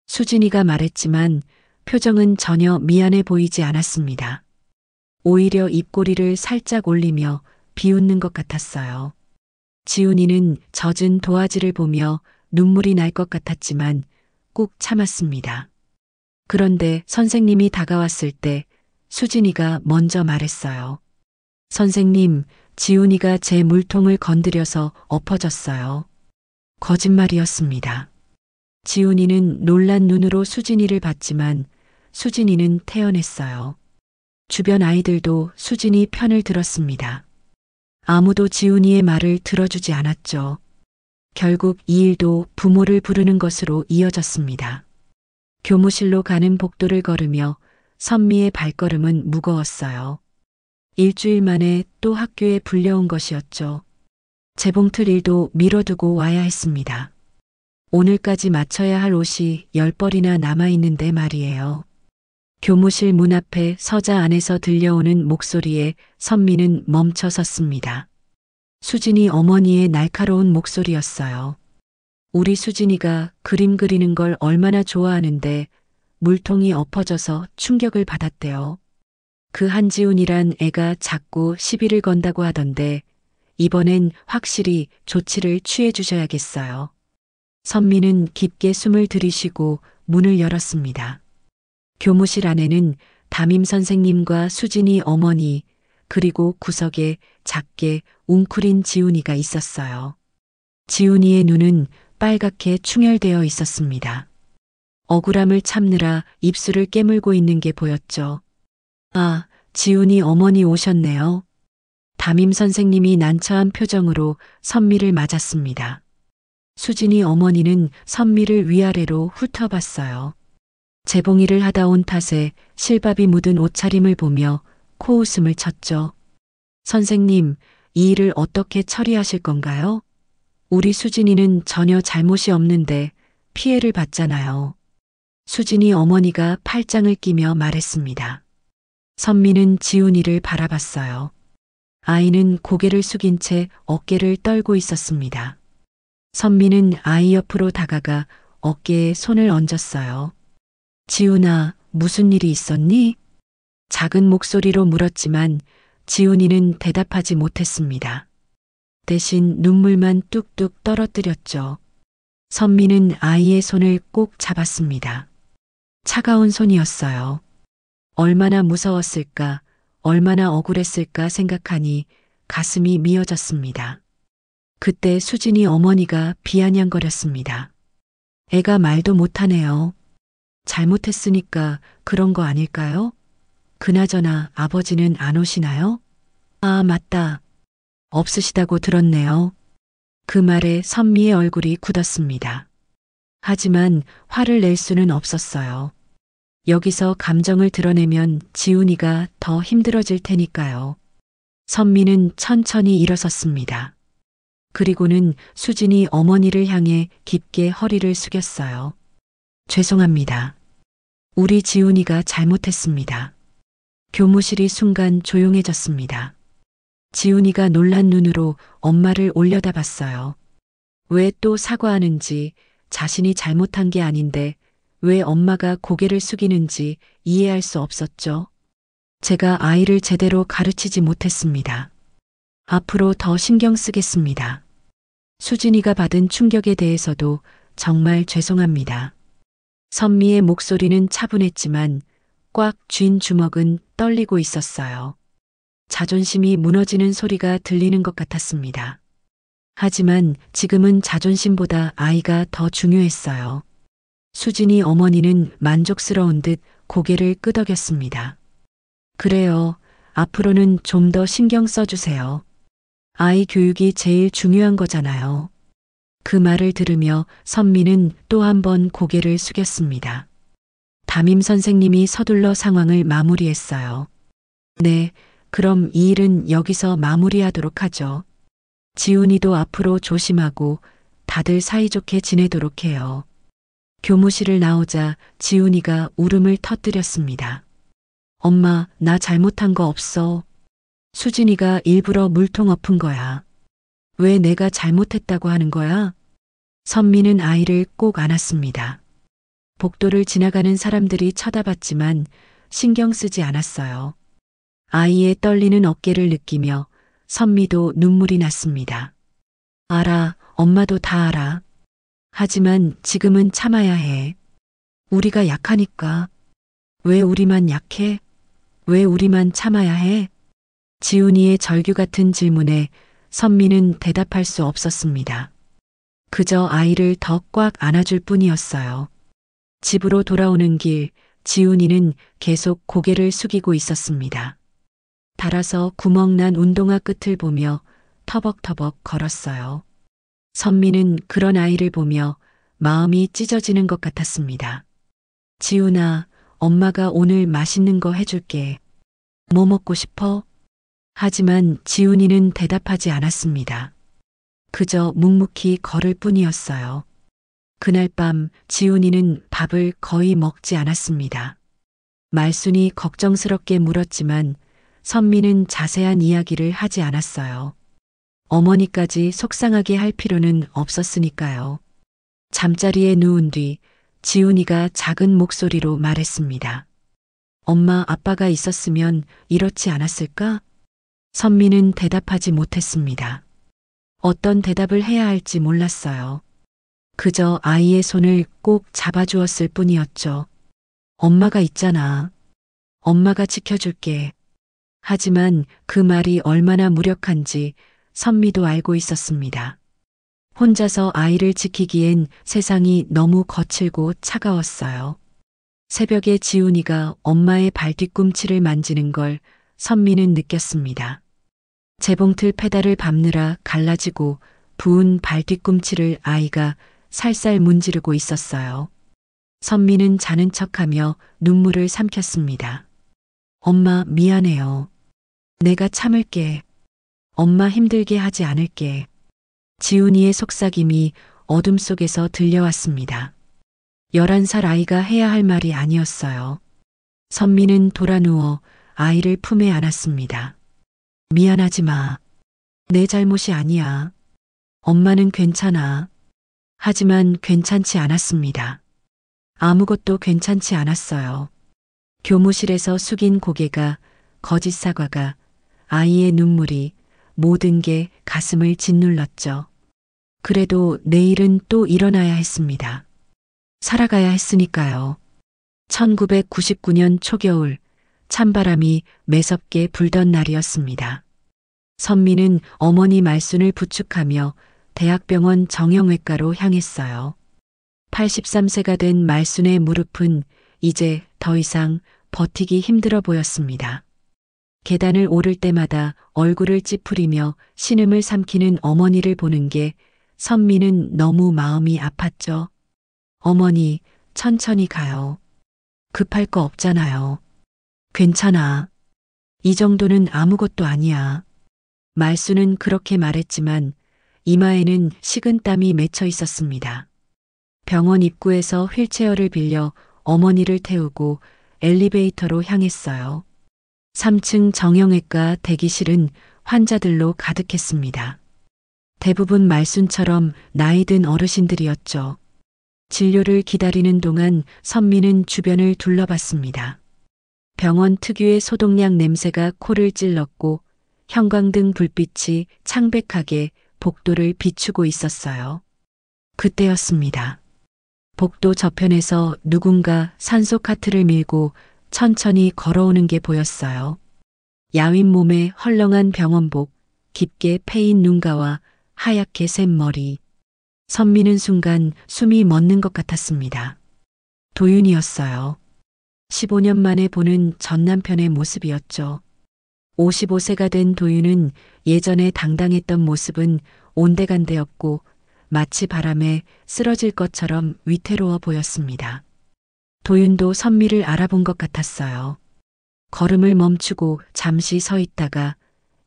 [SPEAKER 2] 수진이가 말했지만 표정은 전혀 미안해 보이지 않았습니다. 오히려 입꼬리를 살짝 올리며 비웃는 것 같았어요. 지훈이는 젖은 도화지를 보며 눈물이 날 것 같았지만 꾹 참았습니다. 그런데 선생님이 다가왔을 때 수진이가 먼저 말했어요. 선생님, 지훈이가 제 물통을 건드려서 엎어졌어요. 거짓말이었습니다. 지훈이는 놀란 눈으로 수진이를 봤지만 수진이는 태연했어요. 주변 아이들도 수진이 편을 들었습니다. 아무도 지훈이의 말을 들어주지 않았죠. 결국 이 일도 부모를 부르는 것으로 이어졌습니다. 교무실로 가는 복도를 걸으며 선미의 발걸음은 무거웠어요. 일주일 만에 또 학교에 불려온 것이었죠. 재봉틀 일도 미뤄두고 와야 했습니다. 오늘까지 맞춰야 할 옷이 10벌이나 남아있는데 말이에요. 교무실 문 앞에 서자 안에서 들려오는 목소리에 선미는 멈춰 섰습니다. 수진이 어머니의 날카로운 목소리였어요. 우리 수진이가 그림 그리는 걸 얼마나 좋아하는데 물통이 엎어져서 충격을 받았대요. 그 한지훈이란 애가 자꾸 시비를 건다고 하던데 이번엔 확실히 조치를 취해 주셔야겠어요. 선미는 깊게 숨을 들이쉬고 문을 열었습니다. 교무실 안에는 담임 선생님과 수진이 어머니 그리고 구석에 작게 웅크린 지훈이가 있었어요. 지훈이의 눈은 빨갛게 충혈되어 있었습니다. 억울함을 참느라 입술을 깨물고 있는 게 보였죠. 아, 지훈이 어머니 오셨네요. 담임 선생님이 난처한 표정으로 선미를 맞았습니다. 수진이 어머니는 선미를 위아래로 훑어봤어요. 재봉이를 하다 온 탓에 실밥이 묻은 옷차림을 보며 코웃음을 쳤죠. 선생님, 이 일을 어떻게 처리하실 건가요? 우리 수진이는 전혀 잘못이 없는데 피해를 봤잖아요. 수진이 어머니가 팔짱을 끼며 말했습니다. 선미는 지훈이를 바라봤어요. 아이는 고개를 숙인 채 어깨를 떨고 있었습니다. 선미는 아이 옆으로 다가가 어깨에 손을 얹었어요. 지훈아, 무슨 일이 있었니? 작은 목소리로 물었지만 지훈이는 대답하지 못했습니다. 대신 눈물만 뚝뚝 떨어뜨렸죠. 선미는 아이의 손을 꼭 잡았습니다. 차가운 손이었어요. 얼마나 무서웠을까, 얼마나 억울했을까 생각하니 가슴이 미어졌습니다. 그때 수진이 어머니가 비아냥거렸습니다. 애가 말도 못하네요. 잘못했으니까 그런 거 아닐까요? 그나저나 아버지는 안 오시나요? 아, 맞다. 없으시다고 들었네요. 그 말에 선미의 얼굴이 굳었습니다. 하지만 화를 낼 수는 없었어요. 여기서 감정을 드러내면 지훈이가 더 힘들어질 테니까요. 선미는 천천히 일어섰습니다. 그리고는 수진이 어머니를 향해 깊게 허리를 숙였어요. 죄송합니다. 우리 지훈이가 잘못했습니다. 교무실이 순간 조용해졌습니다. 지훈이가 놀란 눈으로 엄마를 올려다봤어요. 왜 또 사과하는지 자신이 잘못한 게 아닌데 왜 엄마가 고개를 숙이는지 이해할 수 없었죠. 제가 아이를 제대로 가르치지 못했습니다. 앞으로 더 신경 쓰겠습니다. 수진이가 받은 충격에 대해서도 정말 죄송합니다. 선미의 목소리는 차분했지만 꽉 쥔 주먹은 떨리고 있었어요. 자존심이 무너지는 소리가 들리는 것 같았습니다. 하지만 지금은 자존심보다 아이가 더 중요했어요. 수진이 어머니는 만족스러운 듯 고개를 끄덕였습니다. 그래요. 앞으로는 좀 더 신경 써주세요. 아이 교육이 제일 중요한 거잖아요. 그 말을 들으며 선미는 또 한 번 고개를 숙였습니다. 담임 선생님이 서둘러 상황을 마무리했어요. 네, 그럼 이 일은 여기서 마무리하도록 하죠. 지훈이도 앞으로 조심하고 다들 사이좋게 지내도록 해요. 교무실을 나오자 지훈이가 울음을 터뜨렸습니다. 엄마, 나 잘못한 거 없어. 수진이가 일부러 물통 엎은 거야. 왜 내가 잘못했다고 하는 거야? 선미는 아이를 꼭 안았습니다. 복도를 지나가는 사람들이 쳐다봤지만 신경 쓰지 않았어요. 아이의 떨리는 어깨를 느끼며 선미도 눈물이 났습니다. 알아, 엄마도 다 알아. 하지만 지금은 참아야 해. 우리가 약하니까. 왜 우리만 약해? 왜 우리만 참아야 해? 지훈이의 절규 같은 질문에 선미는 대답할 수 없었습니다. 그저 아이를 더 꽉 안아줄 뿐이었어요. 집으로 돌아오는 길, 지훈이는 계속 고개를 숙이고 있었습니다. 달아서 구멍난 운동화 끝을 보며 터벅터벅 걸었어요. 선미는 그런 아이를 보며 마음이 찢어지는 것 같았습니다. 지훈아, 엄마가 오늘 맛있는 거 해줄게. 뭐 먹고 싶어? 하지만 지훈이는 대답하지 않았습니다. 그저 묵묵히 걸을 뿐이었어요. 그날 밤 지훈이는 밥을 거의 먹지 않았습니다. 말순이 걱정스럽게 물었지만 선미는 자세한 이야기를 하지 않았어요. 어머니까지 속상하게 할 필요는 없었으니까요. 잠자리에 누운 뒤 지훈이가 작은 목소리로 말했습니다. 엄마, 아빠가 있었으면 이렇지 않았을까? 선미는 대답하지 못했습니다. 어떤 대답을 해야 할지 몰랐어요. 그저 아이의 손을 꼭 잡아주었을 뿐이었죠. 엄마가 있잖아. 엄마가 지켜줄게. 하지만 그 말이 얼마나 무력한지 선미도 알고 있었습니다. 혼자서 아이를 지키기엔 세상이 너무 거칠고 차가웠어요. 새벽에 지훈이가 엄마의 발뒤꿈치를 만지는 걸 선미는 느꼈습니다. 재봉틀 페달을 밟느라 갈라지고 부은 발뒤꿈치를 아이가 살살 문지르고 있었어요. 선미는 자는 척하며 눈물을 삼켰습니다. 엄마, 미안해요. 내가 참을게. 엄마 힘들게 하지 않을게. 지훈이의 속삭임이 어둠 속에서 들려왔습니다. 11살 아이가 해야 할 말이 아니었어요. 선미는 돌아누워 아이를 품에 안았습니다. 미안하지 마. 내 잘못이 아니야. 엄마는 괜찮아. 하지만 괜찮지 않았습니다. 아무것도 괜찮지 않았어요. 교무실에서 숙인 고개가, 거짓 사과가, 아이의 눈물이 모든 게 가슴을 짓눌렀죠. 그래도 내일은 또 일어나야 했습니다. 살아가야 했으니까요. 1999년 초겨울, 찬바람이 매섭게 불던 날이었습니다. 선미는 어머니 말순을 부축하며 대학병원 정형외과로 향했어요. 83세가 된 말순의 무릎은 이제 더 이상 버티기 힘들어 보였습니다. 계단을 오를 때마다 얼굴을 찌푸리며 신음을 삼키는 어머니를 보는 게 선미는 너무 마음이 아팠죠. 어머니, 천천히 가요. 급할 거 없잖아요. 괜찮아. 이 정도는 아무것도 아니야. 말순은 그렇게 말했지만 이마에는 식은땀이 맺혀 있었습니다. 병원 입구에서 휠체어를 빌려 어머니를 태우고 엘리베이터로 향했어요. 3층 정형외과 대기실은 환자들로 가득했습니다. 대부분 말순처럼 나이 든 어르신들이었죠. 진료를 기다리는 동안 선미는 주변을 둘러봤습니다. 병원 특유의 소독약 냄새가 코를 찔렀고 형광등 불빛이 창백하게 복도를 비추고 있었어요. 그때였습니다. 복도 저편에서 누군가 산소 카트를 밀고 천천히 걸어오는 게 보였어요. 야윈 몸에 헐렁한 병원복, 깊게 패인 눈가와 하얗게 샌 머리. 선미는 순간 숨이 멎는 것 같았습니다. 도윤이었어요. 15년 만에 보는 전 남편의 모습이었죠. 55세가 된 도윤은 예전에 당당했던 모습은 온데간데였고 마치 바람에 쓰러질 것처럼 위태로워 보였습니다. 도윤도 선미를 알아본 것 같았어요. 걸음을 멈추고 잠시 서 있다가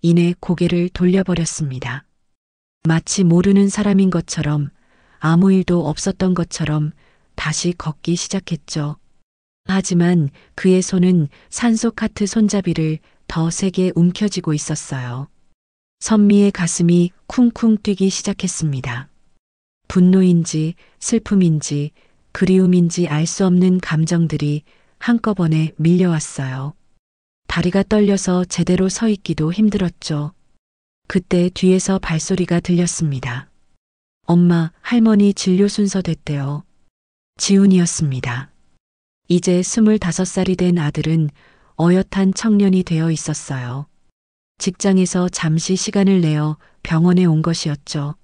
[SPEAKER 2] 이내 고개를 돌려버렸습니다. 마치 모르는 사람인 것처럼 아무 일도 없었던 것처럼 다시 걷기 시작했죠. 하지만 그의 손은 산소 카트 손잡이를 더 세게 움켜쥐고 있었어요. 선미의 가슴이 쿵쿵 뛰기 시작했습니다. 분노인지 슬픔인지 그리움인지 알 수 없는 감정들이 한꺼번에 밀려왔어요. 다리가 떨려서 제대로 서 있기도 힘들었죠. 그때 뒤에서 발소리가 들렸습니다. 엄마, 할머니 진료 순서 됐대요. 지훈이었습니다. 이제 25살이 된 아들은 어엿한 청년이 되어 있었어요. 직장에서 잠시 시간을 내어 병원에 온 것이었죠.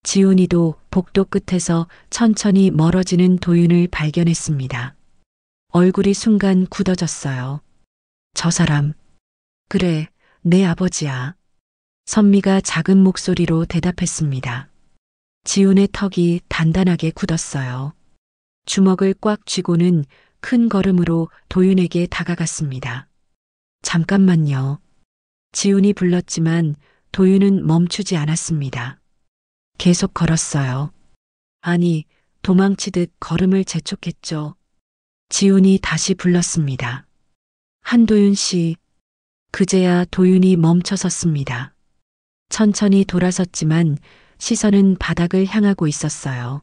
[SPEAKER 2] 지훈이도 복도 끝에서 천천히 멀어지는 도윤을 발견했습니다. 얼굴이 순간 굳어졌어요. 저 사람. 그래, 내 아버지야. 선미가 작은 목소리로 대답했습니다. 지훈의 턱이 단단하게 굳었어요. 주먹을 꽉 쥐고는 큰 걸음으로 도윤에게 다가갔습니다. 잠깐만요. 지훈이 불렀지만 도윤은 멈추지 않았습니다. 계속 걸었어요. 아니, 도망치듯 걸음을 재촉했죠. 지훈이 다시 불렀습니다. 한도윤 씨. 그제야 도윤이 멈춰섰습니다. 천천히 돌아섰지만 시선은 바닥을 향하고 있었어요.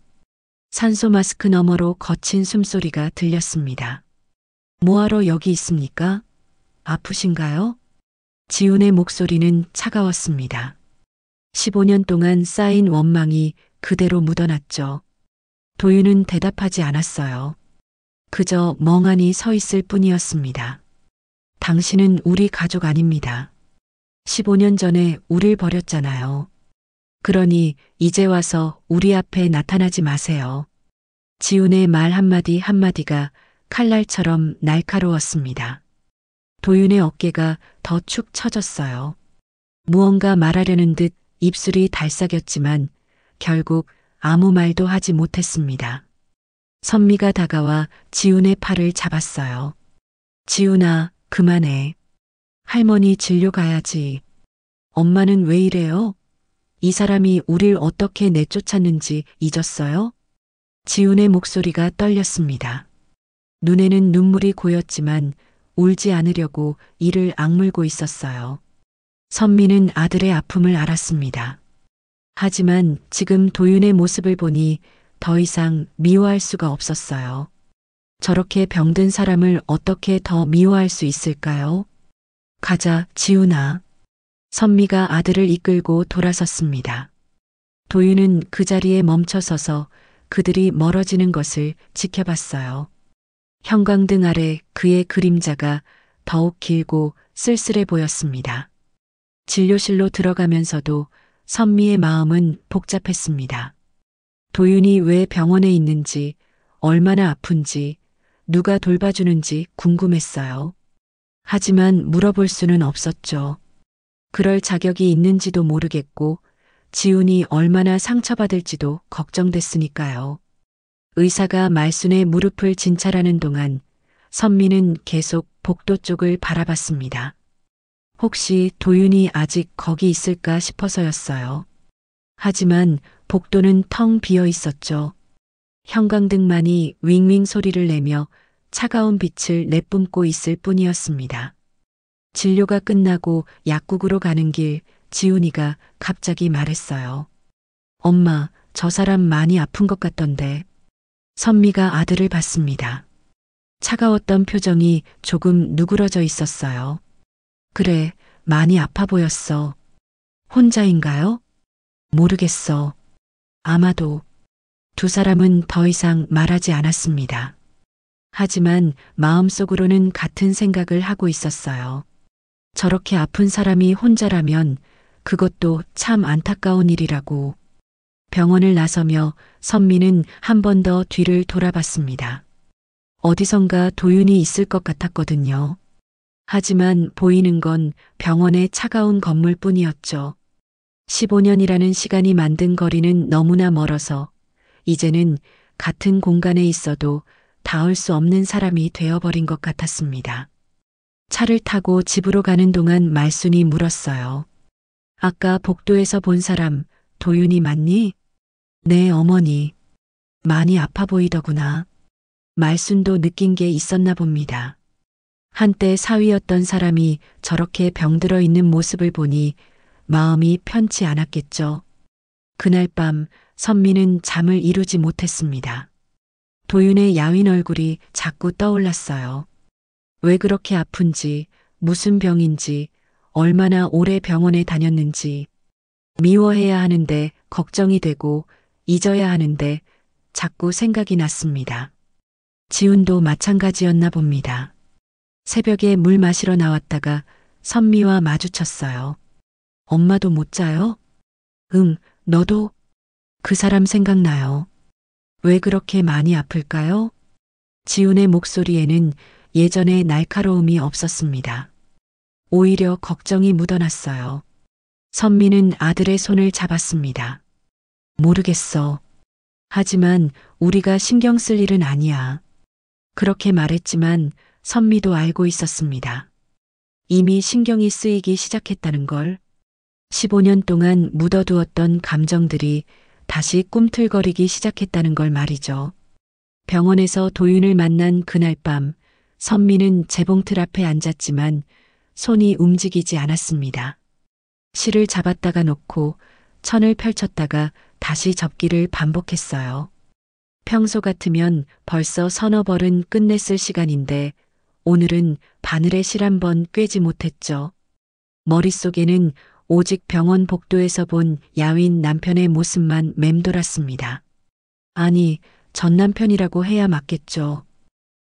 [SPEAKER 2] 산소 마스크 너머로 거친 숨소리가 들렸습니다. 뭐하러 여기 있습니까? 아프신가요? 지훈의 목소리는 차가웠습니다. 15년 동안 쌓인 원망이 그대로 묻어났죠. 도윤은 대답하지 않았어요. 그저 멍하니 서 있을 뿐이었습니다. 당신은 우리 가족 아닙니다. 15년 전에 우릴 버렸잖아요. 그러니 이제 와서 우리 앞에 나타나지 마세요. 지훈의 말 한마디 한마디가 칼날처럼 날카로웠습니다. 도윤의 어깨가 더 축 처졌어요. 무언가 말하려는 듯 입술이 달싹였지만 결국 아무 말도 하지 못했습니다. 선미가 다가와 지훈의 팔을 잡았어요. 지훈아, 그만해. 할머니 진료 가야지. 엄마는 왜 이래요? 이 사람이 우릴 어떻게 내쫓았는지 잊었어요? 지훈의 목소리가 떨렸습니다. 눈에는 눈물이 고였지만 울지 않으려고 이를 악물고 있었어요. 선미는 아들의 아픔을 알았습니다. 하지만 지금 도윤의 모습을 보니 더 이상 미워할 수가 없었어요. 저렇게 병든 사람을 어떻게 더 미워할 수 있을까요? 가자, 지훈아. 선미가 아들을 이끌고 돌아섰습니다. 도윤은 그 자리에 멈춰서서 그들이 멀어지는 것을 지켜봤어요. 형광등 아래 그의 그림자가 더욱 길고 쓸쓸해 보였습니다. 진료실로 들어가면서도 선미의 마음은 복잡했습니다. 도윤이 왜 병원에 있는지, 얼마나 아픈지, 누가 돌봐주는지 궁금했어요. 하지만 물어볼 수는 없었죠. 그럴 자격이 있는지도 모르겠고 지훈이 얼마나 상처받을지도 걱정됐으니까요. 의사가 말순의 무릎을 진찰하는 동안 선미는 계속 복도 쪽을 바라봤습니다. 혹시 도윤이 아직 거기 있을까 싶어서였어요. 하지만 복도는 텅 비어 있었죠. 형광등만이 윙윙 소리를 내며 차가운 빛을 내뿜고 있을 뿐이었습니다. 진료가 끝나고 약국으로 가는 길 지훈이가 갑자기 말했어요. 엄마, 저 사람 많이 아픈 것 같던데. 선미가 아들을 봤습니다. 차가웠던 표정이 조금 누그러져 있었어요. 그래, 많이 아파 보였어. 혼자인가요? 모르겠어. 아마도. 두 사람은 더 이상 말하지 않았습니다. 하지만 마음속으로는 같은 생각을 하고 있었어요. 저렇게 아픈 사람이 혼자라면 그것도 참 안타까운 일이라고. 병원을 나서며 선미는 한 번 더 뒤를 돌아봤습니다. 어디선가 도윤이 있을 것 같았거든요. 하지만 보이는 건 병원의 차가운 건물뿐이었죠. 15년이라는 시간이 만든 거리는 너무나 멀어서 이제는 같은 공간에 있어도 닿을 수 없는 사람이 되어버린 것 같았습니다. 차를 타고 집으로 가는 동안 말순이 물었어요. 아까 복도에서 본 사람 도윤이 맞니? 네, 어머니. 많이 아파 보이더구나. 말순도 느낀 게 있었나 봅니다. 한때 사위였던 사람이 저렇게 병들어 있는 모습을 보니 마음이 편치 않았겠죠. 그날 밤 선미는 잠을 이루지 못했습니다. 도윤의 야윈 얼굴이 자꾸 떠올랐어요. 왜 그렇게 아픈지, 무슨 병인지, 얼마나 오래 병원에 다녔는지, 미워해야 하는데 걱정이 되고 잊어야 하는데 자꾸 생각이 났습니다. 지훈도 마찬가지였나 봅니다. 새벽에 물 마시러 나왔다가 선미와 마주쳤어요. 엄마도 못 자요? 응, 너도? 그 사람 생각나요. 왜 그렇게 많이 아플까요? 지훈의 목소리에는 예전의 날카로움이 없었습니다. 오히려 걱정이 묻어났어요. 선미는 아들의 손을 잡았습니다. 모르겠어. 하지만 우리가 신경 쓸 일은 아니야. 그렇게 말했지만 선미도 알고 있었습니다. 이미 신경이 쓰이기 시작했다는 걸. 15년 동안 묻어두었던 감정들이 다시 꿈틀거리기 시작했다는 걸 말이죠. 병원에서 도윤을 만난 그날 밤 선미는 재봉틀 앞에 앉았지만 손이 움직이지 않았습니다. 실을 잡았다가 놓고 천을 펼쳤다가 다시 접기를 반복했어요. 평소 같으면 벌써 서너 벌은 끝냈을 시간인데 오늘은 바늘의 실 한 번 꿰지 못했죠. 머릿속에는 오직 병원 복도에서 본 야윈 남편의 모습만 맴돌았습니다. 아니, 전 남편이라고 해야 맞겠죠.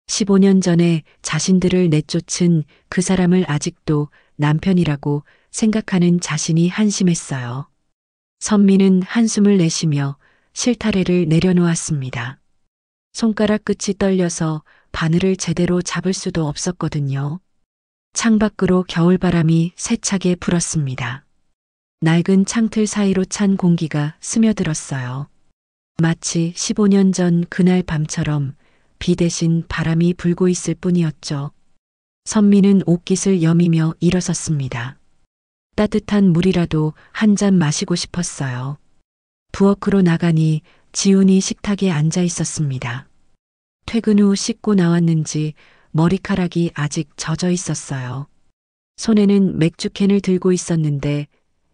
[SPEAKER 2] 15년 전에 자신들을 내쫓은 그 사람을 아직도 남편이라고 생각하는 자신이 한심했어요. 선미는 한숨을 내쉬며 실타래를 내려놓았습니다. 손가락 끝이 떨려서 바늘을 제대로 잡을 수도 없었거든요. 창밖으로 겨울바람이 세차게 불었습니다. 낡은 창틀 사이로 찬 공기가 스며들었어요. 마치 15년 전 그날 밤처럼 비 대신 바람이 불고 있을 뿐이었죠. 선미는 옷깃을 여미며 일어섰습니다. 따뜻한 물이라도 한 잔 마시고 싶었어요. 부엌으로 나가니 지훈이 식탁에 앉아 있었습니다. 퇴근 후 씻고 나왔는지 머리카락이 아직 젖어 있었어요. 손에는 맥주캔을 들고 있었는데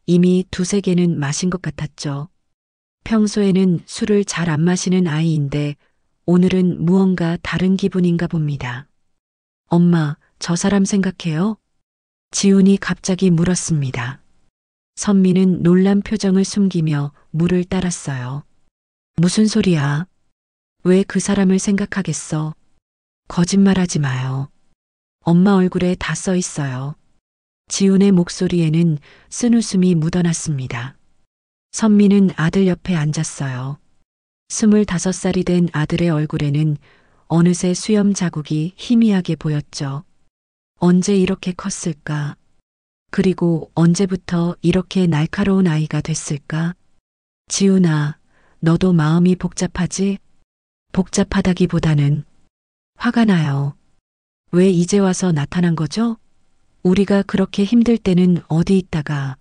[SPEAKER 2] 이미 두세 개는 마신 것 같았죠. 평소에는 술을 잘 안 마시는 아이인데 오늘은 무언가 다른 기분인가 봅니다. 엄마, 저 사람 생각해요? 지훈이 갑자기 물었습니다. 선미는 놀란 표정을 숨기며 물을 따랐어요. 무슨 소리야? 왜 그 사람을 생각하겠어? 거짓말하지 마요. 엄마 얼굴에 다 써 있어요. 지훈의 목소리에는 쓴웃음이 묻어났습니다. 선미는 아들 옆에 앉았어요. 25살이 된 아들의 얼굴에는 어느새 수염 자국이 희미하게 보였죠. 언제 이렇게 컸을까? 그리고 언제부터 이렇게 날카로운 아이가 됐을까? 지훈아, 너도 마음이 복잡하지? 복잡하다기보다는 화가 나요. 왜 이제 와서 나타난 거죠? 우리가 그렇게 힘들 때는 어디 있다가.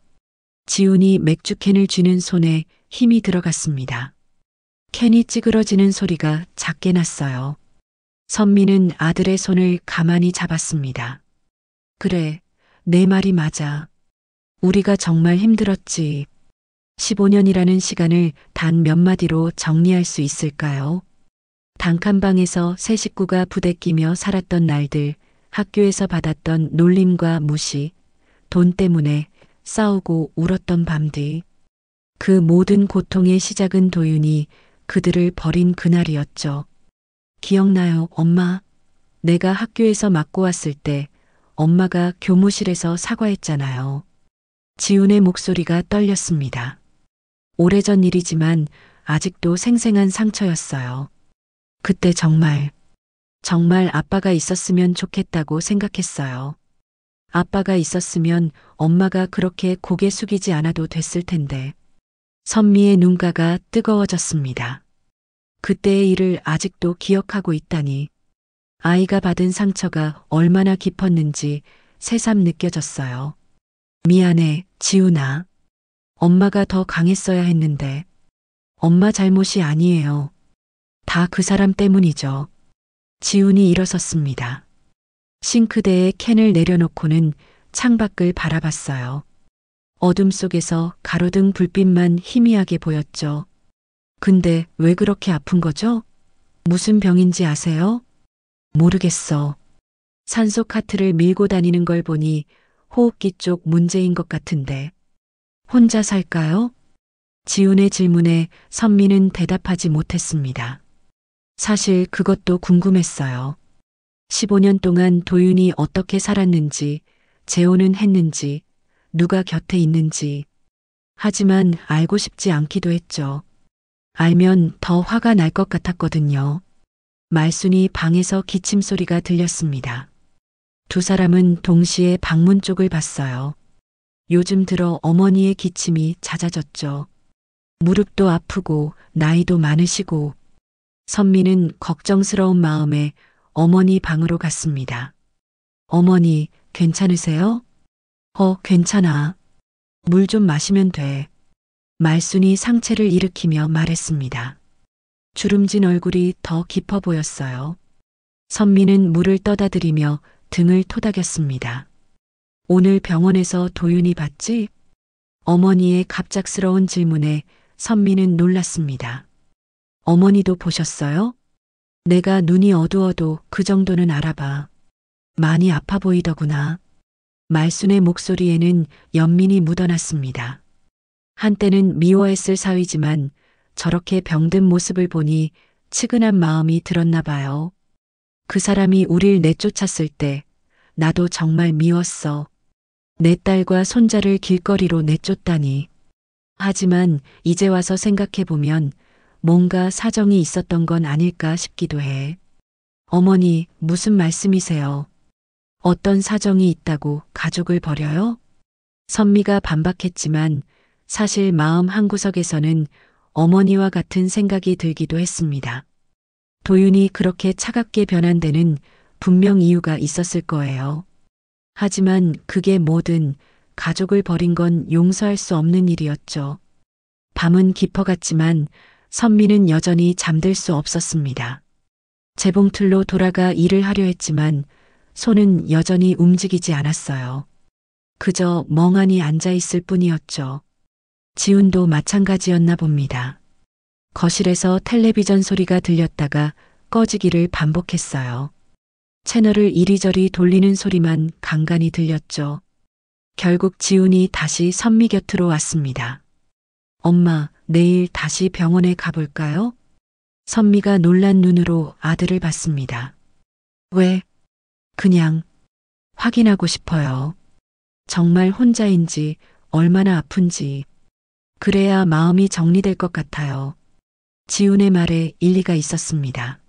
[SPEAKER 2] 지훈이 맥주캔을 쥐는 손에 힘이 들어갔습니다. 캔이 찌그러지는 소리가 작게 났어요. 선미는 아들의 손을 가만히 잡았습니다. 그래, 내 말이 맞아. 우리가 정말 힘들었지. 15년이라는 시간을 단 몇 마디로 정리할 수 있을까요? 단칸방에서 세 식구가 부대끼며 살았던 날들, 학교에서 받았던 놀림과 무시, 돈 때문에 싸우고 울었던 밤들. 그 모든 고통의 시작은 도윤이 그들을 버린 그날이었죠. 기억나요, 엄마? 내가 학교에서 맞고 왔을 때 엄마가 교무실에서 사과했잖아요. 지훈의 목소리가 떨렸습니다. 오래전 일이지만 아직도 생생한 상처였어요. 그때 정말 아빠가 있었으면 좋겠다고 생각했어요. 아빠가 있었으면 엄마가 그렇게 고개 숙이지 않아도 됐을 텐데. 선미의 눈가가 뜨거워졌습니다. 그때의 일을 아직도 기억하고 있다니. 아이가 받은 상처가 얼마나 깊었는지 새삼 느껴졌어요. 미안해, 지훈아. 엄마가 더 강했어야 했는데. 엄마 잘못이 아니에요. 다 그 사람 때문이죠. 지훈이 일어섰습니다. 싱크대에 캔을 내려놓고는 창밖을 바라봤어요. 어둠 속에서 가로등 불빛만 희미하게 보였죠. 근데 왜 그렇게 아픈 거죠? 무슨 병인지 아세요? 모르겠어. 산소 카트를 밀고 다니는 걸 보니 호흡기 쪽 문제인 것 같은데. 혼자 살까요? 지훈의 질문에 선미는 대답하지 못했습니다. 사실 그것도 궁금했어요. 15년 동안 도윤이 어떻게 살았는지, 재혼은 했는지, 누가 곁에 있는지. 하지만 알고 싶지 않기도 했죠. 알면 더 화가 날 것 같았거든요. 말순이 방에서 기침 소리가 들렸습니다. 두 사람은 동시에 방문 쪽을 봤어요. 요즘 들어 어머니의 기침이 잦아졌죠. 무릎도 아프고 나이도 많으시고. 선미는 걱정스러운 마음에 어머니 방으로 갔습니다. 어머니, 괜찮으세요? 괜찮아. 물 좀 마시면 돼. 말순이 상체를 일으키며 말했습니다. 주름진 얼굴이 더 깊어 보였어요. 선미는 물을 떠다들이며 등을 토닥였습니다. 오늘 병원에서 도윤이 봤지? 어머니의 갑작스러운 질문에 선미는 놀랐습니다. 어머니도 보셨어요? 내가 눈이 어두워도 그 정도는 알아봐. 많이 아파 보이더구나. 말순의 목소리에는 연민이 묻어났습니다. 한때는 미워했을 사위지만 저렇게 병든 모습을 보니 측은한 마음이 들었나 봐요. 그 사람이 우릴 내쫓았을 때 나도 정말 미웠어. 내 딸과 손자를 길거리로 내쫓다니. 하지만 이제 와서 생각해보면 뭔가 사정이 있었던 건 아닐까 싶기도 해. 어머니, 무슨 말씀이세요? 어떤 사정이 있다고 가족을 버려요? 선미가 반박했지만 사실 마음 한구석에서는 어머니와 같은 생각이 들기도 했습니다. 도윤이 그렇게 차갑게 변한 데는 분명 이유가 있었을 거예요. 하지만 그게 뭐든 가족을 버린 건 용서할 수 없는 일이었죠. 밤은 깊어갔지만 선미는 여전히 잠들 수 없었습니다. 재봉틀로 돌아가 일을 하려 했지만 손은 여전히 움직이지 않았어요. 그저 멍하니 앉아 있을 뿐이었죠. 지훈도 마찬가지였나 봅니다. 거실에서 텔레비전 소리가 들렸다가 꺼지기를 반복했어요. 채널을 이리저리 돌리는 소리만 간간히 들렸죠. 결국 지훈이 다시 선미 곁으로 왔습니다. 엄마, 내일 다시 병원에 가볼까요? 선미가 놀란 눈으로 아들을 봤습니다. 왜? 그냥 확인하고 싶어요. 정말 혼자인지 얼마나 아픈지. 그래야 마음이 정리될 것 같아요. 지훈의 말에 일리가 있었습니다.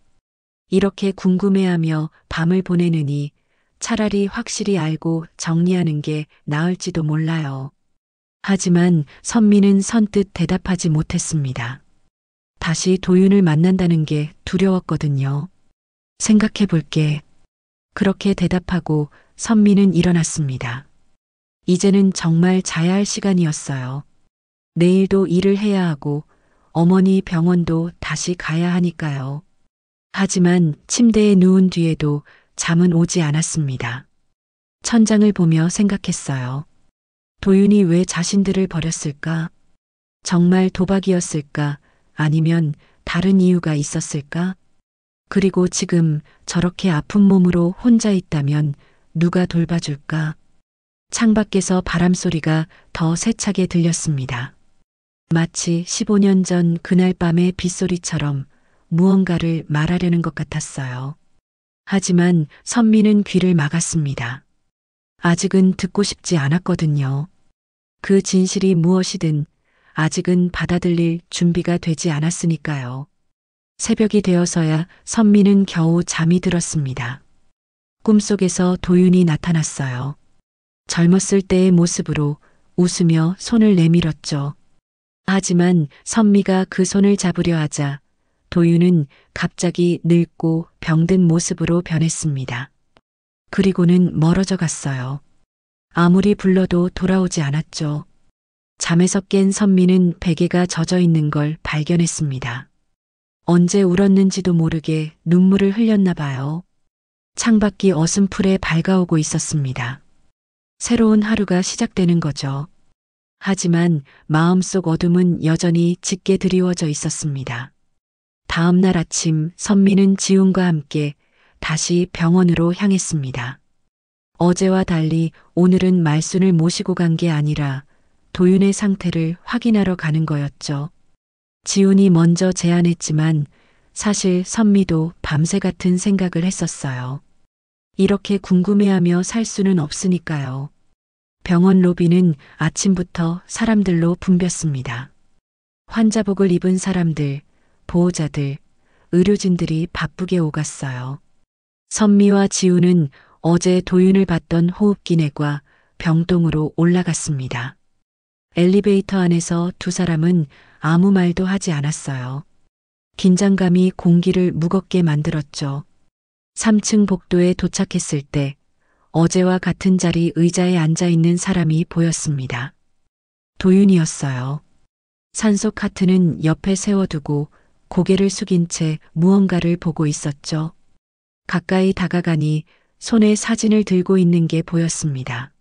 [SPEAKER 2] 이렇게 궁금해하며 밤을 보내느니 차라리 확실히 알고 정리하는 게 나을지도 몰라요. 하지만 선미는 선뜻 대답하지 못했습니다. 다시 도윤을 만난다는 게 두려웠거든요. 생각해 볼게. 그렇게 대답하고 선미는 일어났습니다. 이제는 정말 자야 할 시간이었어요. 내일도 일을 해야 하고 어머니 병원도 다시 가야 하니까요. 하지만 침대에 누운 뒤에도 잠은 오지 않았습니다. 천장을 보며 생각했어요. 도윤이 왜 자신들을 버렸을까? 정말 도박이었을까? 아니면 다른 이유가 있었을까? 그리고 지금 저렇게 아픈 몸으로 혼자 있다면 누가 돌봐줄까? 창밖에서 바람소리가 더 세차게 들렸습니다. 마치 15년 전 그날 밤의 빗소리처럼 무언가를 말하려는 것 같았어요. 하지만 선미는 귀를 막았습니다. 아직은 듣고 싶지 않았거든요. 그 진실이 무엇이든 아직은 받아들일 준비가 되지 않았으니까요. 새벽이 되어서야 선미는 겨우 잠이 들었습니다. 꿈속에서 도윤이 나타났어요. 젊었을 때의 모습으로 웃으며 손을 내밀었죠. 하지만 선미가 그 손을 잡으려 하자 도윤은 갑자기 늙고 병든 모습으로 변했습니다. 그리고는 멀어져 갔어요. 아무리 불러도 돌아오지 않았죠. 잠에서 깬 선미는 베개가 젖어 있는 걸 발견했습니다. 언제 울었는지도 모르게 눈물을 흘렸나 봐요. 창밖이 어슴풀에 밝아오고 있었습니다. 새로운 하루가 시작되는 거죠. 하지만 마음속 어둠은 여전히 짙게 드리워져 있었습니다. 다음 날 아침 선미는 지훈과 함께 다시 병원으로 향했습니다. 어제와 달리 오늘은 말순을 모시고 간 게 아니라 도윤의 상태를 확인하러 가는 거였죠. 지훈이 먼저 제안했지만 사실 선미도 밤새 같은 생각을 했었어요. 이렇게 궁금해하며 살 수는 없으니까요. 병원 로비는 아침부터 사람들로 붐볐습니다. 환자복을 입은 사람들, 보호자들, 의료진들이 바쁘게 오갔어요. 선미와 지훈은 어제 도윤을 봤던 호흡기내과 병동으로 올라갔습니다. 엘리베이터 안에서 두 사람은 아무 말도 하지 않았어요. 긴장감이 공기를 무겁게 만들었죠. 3층 복도에 도착했을 때 어제와 같은 자리 의자에 앉아 있는 사람이 보였습니다. 도윤이었어요. 산소 카트는 옆에 세워두고 고개를 숙인 채 무언가를 보고 있었죠. 가까이 다가가니 손에 사진을 들고 있는 게 보였습니다.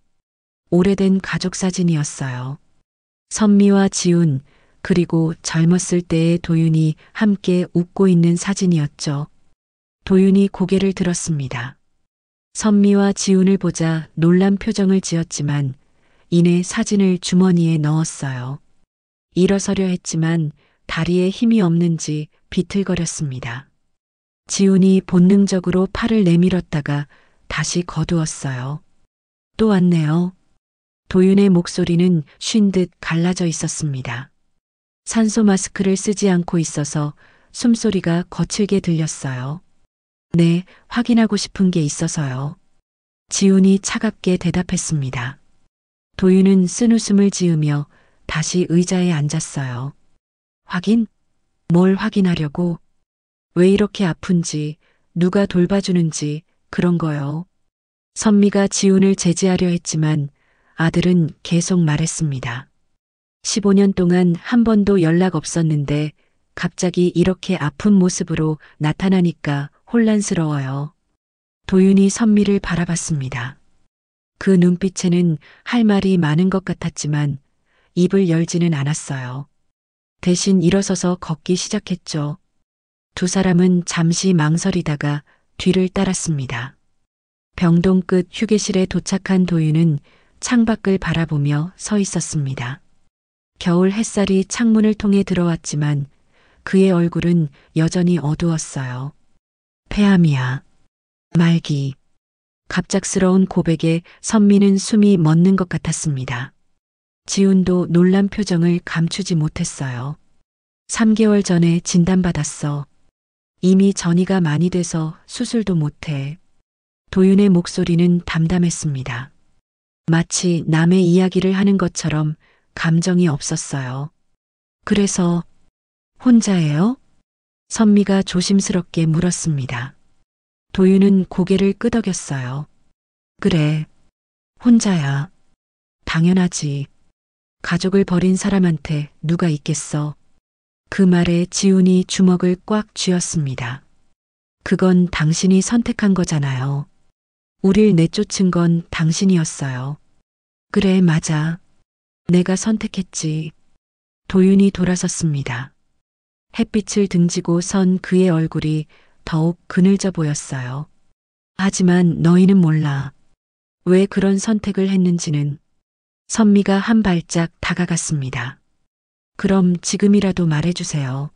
[SPEAKER 2] 오래된 가족 사진이었어요. 선미와 지훈, 그리고 젊었을 때의 도윤이 함께 웃고 있는 사진이었죠. 도윤이 고개를 들었습니다. 선미와 지훈을 보자 놀란 표정을 지었지만 이내 사진을 주머니에 넣었어요. 일어서려 했지만 다리에 힘이 없는지 비틀거렸습니다. 지훈이 본능적으로 팔을 내밀었다가 다시 거두었어요. 또 왔네요. 도윤의 목소리는 쉰 듯 갈라져 있었습니다. 산소 마스크를 쓰지 않고 있어서 숨소리가 거칠게 들렸어요. 네, 확인하고 싶은 게 있어서요. 지훈이 차갑게 대답했습니다. 도윤은 쓴웃음을 지으며 다시 의자에 앉았어요. 확인? 뭘 확인하려고? 왜 이렇게 아픈지, 누가 돌봐주는지 그런 거요. 선미가 지훈을 제지하려 했지만 아들은 계속 말했습니다. 15년 동안 한 번도 연락 없었는데 갑자기 이렇게 아픈 모습으로 나타나니까 혼란스러워요. 도윤이 선미를 바라봤습니다. 그 눈빛에는 할 말이 많은 것 같았지만 입을 열지는 않았어요. 대신 일어서서 걷기 시작했죠. 두 사람은 잠시 망설이다가 뒤를 따랐습니다. 병동 끝 휴게실에 도착한 도윤은 창밖을 바라보며 서 있었습니다. 겨울 햇살이 창문을 통해 들어왔지만 그의 얼굴은 여전히 어두웠어요. 폐암이야. 말기. 갑작스러운 고백에 선미는 숨이 멎는 것 같았습니다. 지훈도 놀란 표정을 감추지 못했어요. 3개월 전에 진단받았어. 이미 전이가 많이 돼서 수술도 못해. 도윤의 목소리는 담담했습니다. 마치 남의 이야기를 하는 것처럼 감정이 없었어요. 그래서 혼자예요? 선미가 조심스럽게 물었습니다. 도윤은 고개를 끄덕였어요. 그래, 혼자야. 당연하지. 가족을 버린 사람한테 누가 있겠어. 그 말에 지훈이 주먹을 꽉 쥐었습니다. 그건 당신이 선택한 거잖아요. 우릴 내쫓은 건 당신이었어요. 그래, 맞아. 내가 선택했지. 도윤이 돌아섰습니다. 햇빛을 등지고 선 그의 얼굴이 더욱 그늘져 보였어요. 하지만 너희는 몰라. 왜 그런 선택을 했는지는. 선미가 한 발짝 다가갔습니다. 그럼 지금이라도 말해주세요.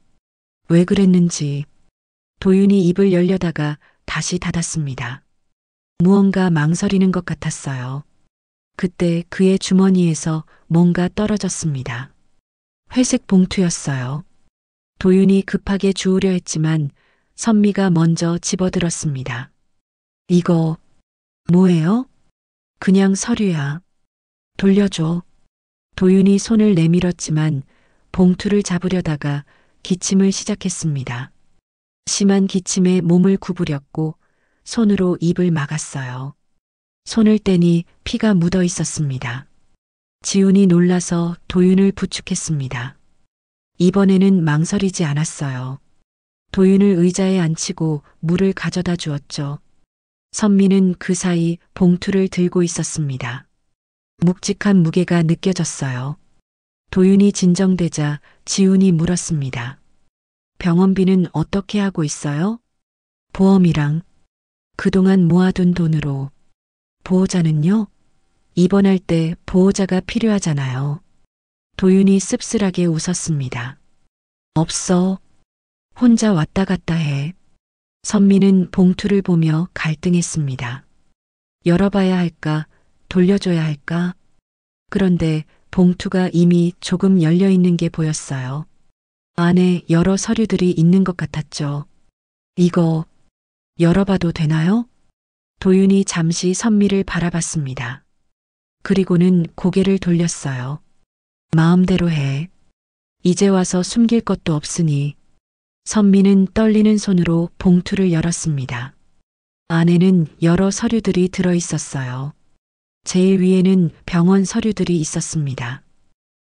[SPEAKER 2] 왜 그랬는지. 도윤이 입을 열려다가 다시 닫았습니다. 무언가 망설이는 것 같았어요. 그때 그의 주머니에서 뭔가 떨어졌습니다. 회색 봉투였어요. 도윤이 급하게 주우려 했지만 선미가 먼저 집어들었습니다. 이거 뭐예요? 그냥 서류야. 돌려줘. 도윤이 손을 내밀었지만 봉투를 잡으려다가 기침을 시작했습니다. 심한 기침에 몸을 구부렸고 손으로 입을 막았어요. 손을 떼니 피가 묻어 있었습니다. 지훈이 놀라서 도윤을 부축했습니다. 이번에는 망설이지 않았어요. 도윤을 의자에 앉히고 물을 가져다 주었죠. 선미는 그 사이 봉투를 들고 있었습니다. 묵직한 무게가 느껴졌어요. 도윤이 진정되자 지훈이 물었습니다. 병원비는 어떻게 하고 있어요? 보험이랑 그동안 모아둔 돈으로. 보호자는요? 입원할 때 보호자가 필요하잖아요. 도윤이 씁쓸하게 웃었습니다. 없어. 혼자 왔다 갔다 해. 선미는 봉투를 보며 갈등했습니다. 열어봐야 할까? 돌려줘야 할까? 그런데 봉투가 이미 조금 열려 있는 게 보였어요. 안에 여러 서류들이 있는 것 같았죠. 이거 열어봐도 되나요? 도윤이 잠시 선미를 바라봤습니다. 그리고는 고개를 돌렸어요. 마음대로 해. 이제 와서 숨길 것도 없으니. 선미는 떨리는 손으로 봉투를 열었습니다. 안에는 여러 서류들이 들어 있었어요. 제일 위에는 병원 서류들이 있었습니다.